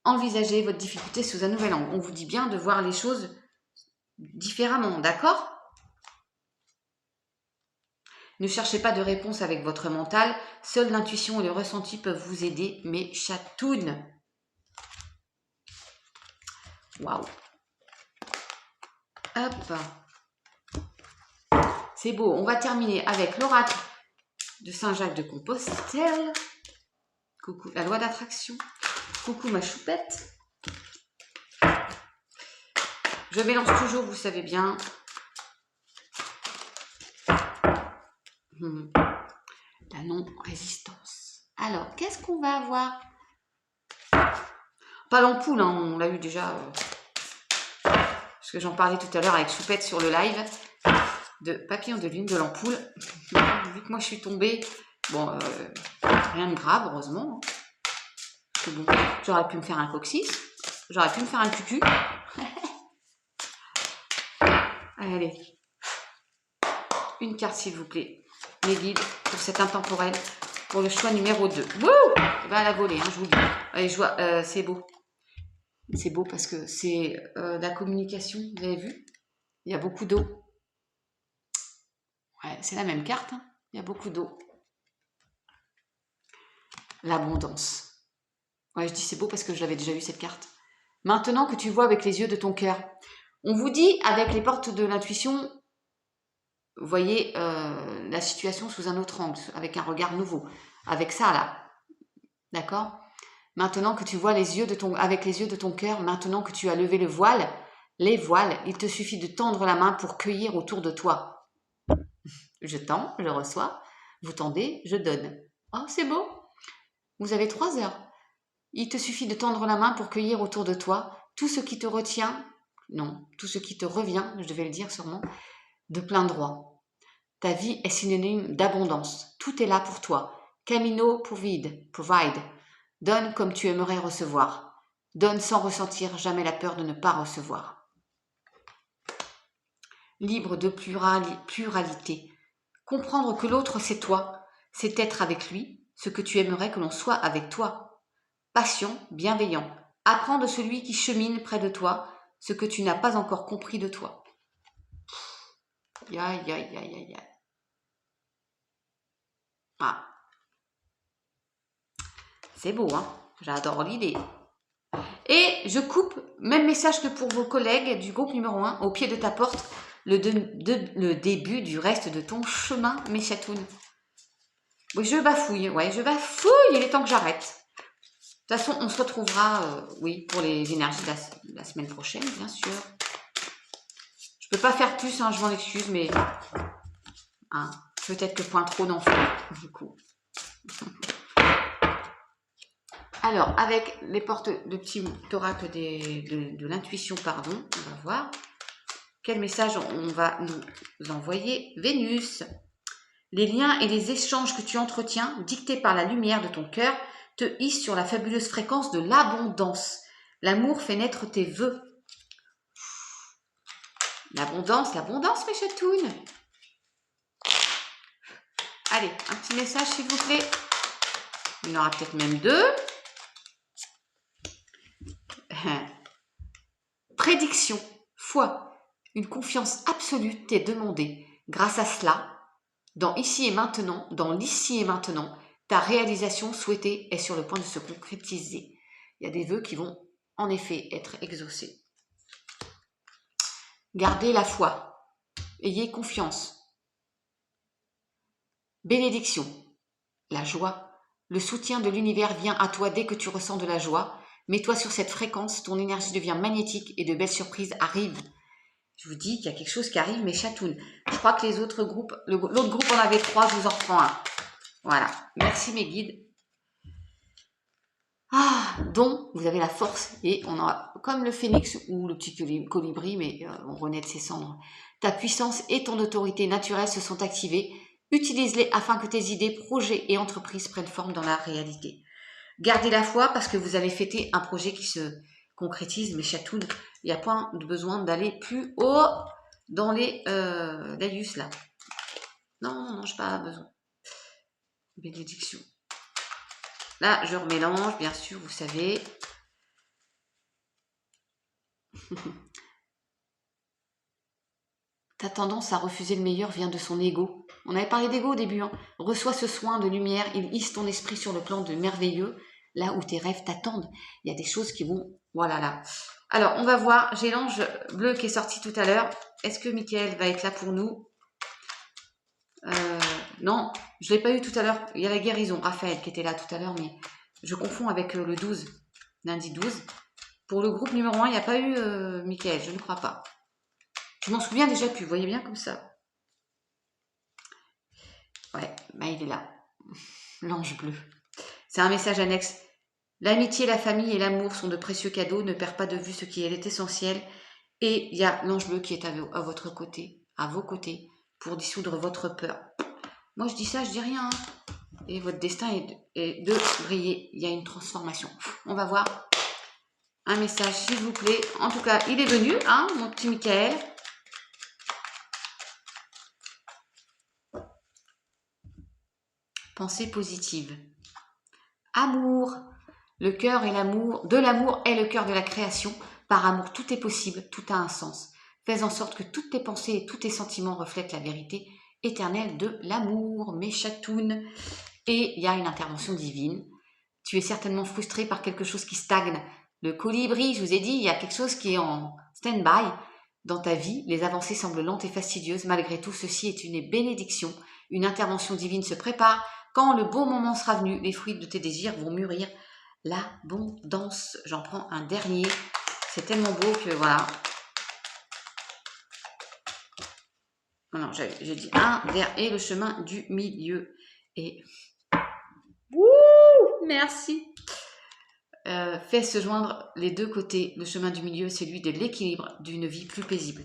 envisagez votre difficulté sous un nouvel angle. On vous dit bien de voir les choses différemment, d'accord? Ne cherchez pas de réponse avec votre mental. Seule l'intuition et le ressenti peuvent vous aider, mes chatounes. Waouh. Hop. C'est beau. On va terminer avec l'oracle de Saint-Jacques de Compostelle. Coucou, la loi d'attraction. Coucou ma choupette. Je mélange toujours, vous savez bien. La non-résistance. Alors, qu'est-ce qu'on va avoir? Pas l'ampoule, hein, on l'a eu déjà. Parce que j'en parlais tout à l'heure avec Choupette sur le live de Papillon de Lune, de l'ampoule. Vu que moi je suis tombée, bon, rien de grave, heureusement. Parce que bon, j'aurais pu me faire un coccyx, j'aurais pu me faire un cucu. Allez, une carte s'il vous plaît, mes guides pour cet intemporel, pour le choix numéro 2. Wouh! Elle va la voler, hein, je vous le dis. Allez, je vois, c'est beau. C'est beau parce que c'est la communication, vous avez vu? Il y a beaucoup d'eau. Ouais, c'est la même carte, hein. Il y a beaucoup d'eau. L'abondance. Ouais, je dis c'est beau parce que je l'avais déjà vu cette carte. Maintenant que tu vois avec les yeux de ton cœur. On vous dit, avec les portes de l'intuition, voyez la situation sous un autre angle, avec un regard nouveau. Avec ça, là. D'accord? Maintenant que tu vois avec les yeux de ton cœur, maintenant que tu as levé le voile, les voiles, il te suffit de tendre la main pour cueillir autour de toi. Je tends, je reçois. Vous tendez, je donne. Oh, c'est beau. Vous avez 3 heures. Il te suffit de tendre la main pour cueillir autour de toi tout ce qui te retient, non, tout ce qui te revient, je devais le dire sûrement, de plein droit. Ta vie est synonyme d'abondance. Tout est là pour toi. Camino provide. Donne comme tu aimerais recevoir. Donne sans ressentir jamais la peur de ne pas recevoir. Libre de pluralité. Comprendre que l'autre c'est toi, c'est être avec lui, ce que tu aimerais que l'on soit avec toi. Patient, bienveillant. Apprends de celui qui chemine près de toi, ce que tu n'as pas encore compris de toi. Ah. C'est beau, hein? J'adore l'idée. Et je coupe, même message que pour vos collègues du groupe numéro 1, au pied de ta porte, le début du reste de ton chemin, mes chatounes. Oui, je bafouille, il est temps que j'arrête. De toute façon, on se retrouvera, oui, pour les énergies de la semaine prochaine, bien sûr. Je peux pas faire plus, hein, je m'en excuse, mais hein, peut-être que point trop d'enfants, du coup. Alors, avec les portes de petits oracles de l'intuition, pardon, on va voir quel message on va nous envoyer. Vénus, les liens et les échanges que tu entretiens, dictés par la lumière de ton cœur, te hissent sur la fabuleuse fréquence de l'abondance. L'amour fait naître tes vœux. L'abondance, mes chatounes. Allez, un petit message s'il vous plaît. Il y en aura peut-être même 2. Prédiction, foi, une confiance absolue t'est demandée. Grâce à cela, dans l'ici et maintenant, ta réalisation souhaitée est sur le point de se concrétiser. Il y a des vœux qui vont en effet être exaucés. Gardez la foi, ayez confiance. Bénédiction, la joie, le soutien de l'univers vient à toi dès que tu ressens de la joie. Mets-toi sur cette fréquence, ton énergie devient magnétique et de belles surprises arrivent. Je vous dis qu'il y a quelque chose qui arrive, mes chatounes. Je crois que les autres groupes, l'autre groupe en avait 3, je vous en reprends un. Voilà, merci mes guides. Ah, donc vous avez la force et on aura comme le phénix ou le petit colibri, mais on renaît de ses cendres. Ta puissance et ton autorité naturelle se sont activées. Utilise-les afin que tes idées, projets et entreprises prennent forme dans la réalité. Gardez la foi parce que vous allez fêter un projet qui se concrétise, mes chatounes. Il n'y a pas de besoin d'aller plus haut dans les laïus là. Non, je n'ai pas besoin. Bénédiction. Là, je remélange, bien sûr, vous savez. Ta tendance à refuser le meilleur vient de son ego. On avait parlé d'ego au début. Hein. Reçois ce soin de lumière, il hisse ton esprit sur le plan de merveilleux, là où tes rêves t'attendent. Il y a des choses qui vont... Voilà, là. Alors, on va voir. J'ai l'ange bleu qui est sorti tout à l'heure. Est-ce que Michael va être là pour nous? Non, je ne l'ai pas eu tout à l'heure. Il y a la guérison, Raphaël, qui était là tout à l'heure, mais je confonds avec le 12, lundi 12. Pour le groupe numéro 1, il n'y a pas eu Michael, je ne crois pas. Je m'en souviens déjà plus, vous voyez bien comme ça. Ouais, bah il est là. L'ange bleu. C'est un message annexe. L'amitié, la famille et l'amour sont de précieux cadeaux. Ne perds pas de vue ce qui est essentiel. Et il y a l'ange bleu qui est à votre côté, à vos côtés, pour dissoudre votre peur. Moi, je dis ça, je dis rien. Hein. Et votre destin est de briller. Il y a une transformation. On va voir un message, s'il vous plaît. En tout cas, il est venu, hein, mon petit Michael. Pensée positive. Amour. Le cœur et l'amour. De l'amour est le cœur de la création. Par amour, tout est possible, tout a un sens. Fais en sorte que toutes tes pensées et tous tes sentiments reflètent la vérité éternelle de l'amour, mes chatounes. Et il y a une intervention divine. Tu es certainement frustré par quelque chose qui stagne. Le colibri, je vous ai dit, il y a quelque chose qui est en stand-by dans ta vie. Les avancées semblent lentes et fastidieuses. Malgré tout, ceci est une bénédiction. Une intervention divine se prépare. Quand le bon moment sera venu, les fruits de tes désirs vont mûrir. L'abondance. J'en prends un dernier. C'est tellement beau que voilà. Non, j'ai dit un et le chemin du milieu. Et merci. Fait se joindre les deux côtés. Le chemin du milieu, c'est celui de l'équilibre d'une vie plus paisible.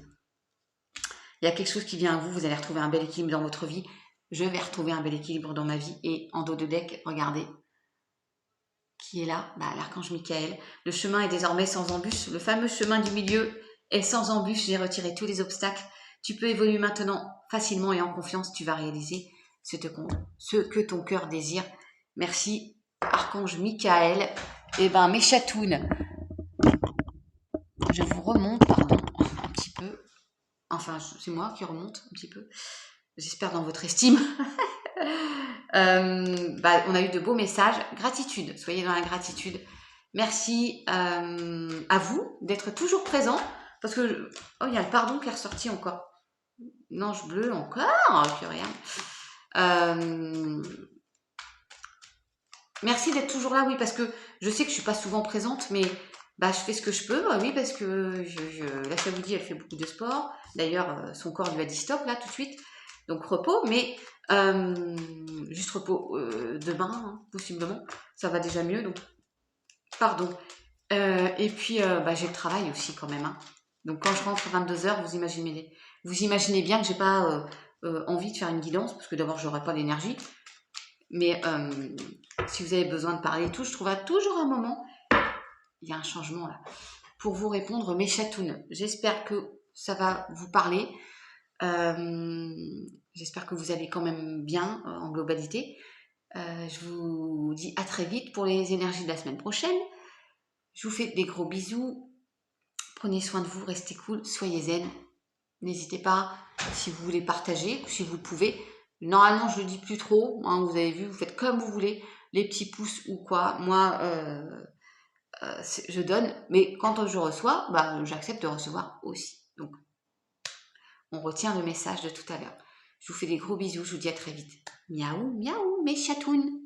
Il y a quelque chose qui vient à vous, vous allez retrouver un bel équilibre dans votre vie. Je vais retrouver un bel équilibre dans ma vie. Et en dos de deck, regardez, qui est là, l'archange Michael. Le chemin est désormais sans embûche. Le fameux chemin du milieu est sans embûche. J'ai retiré tous les obstacles. Tu peux évoluer maintenant facilement et en confiance. Tu vas réaliser ce que ton cœur désire. Merci, archange Michael. Eh bien, mes chatounes, je vous remonte, pardon, un petit peu. Enfin, c'est moi qui remonte un petit peu. J'espère dans votre estime. On a eu de beaux messages. Gratitude, soyez dans la gratitude. Merci à vous d'être toujours présent. Parce que, il y a le pardon qui est ressorti encore. L'ange bleu encore, que rien. Merci d'être toujours là, oui, parce que je sais que je ne suis pas souvent présente, mais Bah, je fais ce que je peux, bah oui, parce que la Chaboudi, elle fait beaucoup de sport. D'ailleurs, son corps lui a dit stop là tout de suite. Donc repos, mais juste repos demain, hein, possiblement. Ça va déjà mieux, donc pardon. Et puis, bah, j'ai le travail aussi quand même, hein. Donc quand je rentre à 22 h, vous imaginez bien que j'ai pas envie de faire une guidance, parce que d'abord, j'aurais pas l'énergie. Mais si vous avez besoin de parler et tout, je trouverai toujours un moment. Il y a un changement là. Pour vous répondre, mes chatounes. J'espère que ça va vous parler. Euh, J'espère que vous allez quand même bien en globalité. Je vous dis à très vite pour les énergies de la semaine prochaine. Je vous fais des gros bisous. Prenez soin de vous, restez cool, soyez zen. N'hésitez pas, si vous voulez partager, si vous le pouvez. Normalement, je le dis plus trop. Hein, vous avez vu, vous faites comme vous voulez, les petits pouces ou quoi. Moi, je donne, mais quand je reçois, bah, j'accepte de recevoir aussi. Donc, on retient le message de tout à l'heure. Je vous fais des gros bisous, je vous dis à très vite. Miaou, miaou, mes chatounes.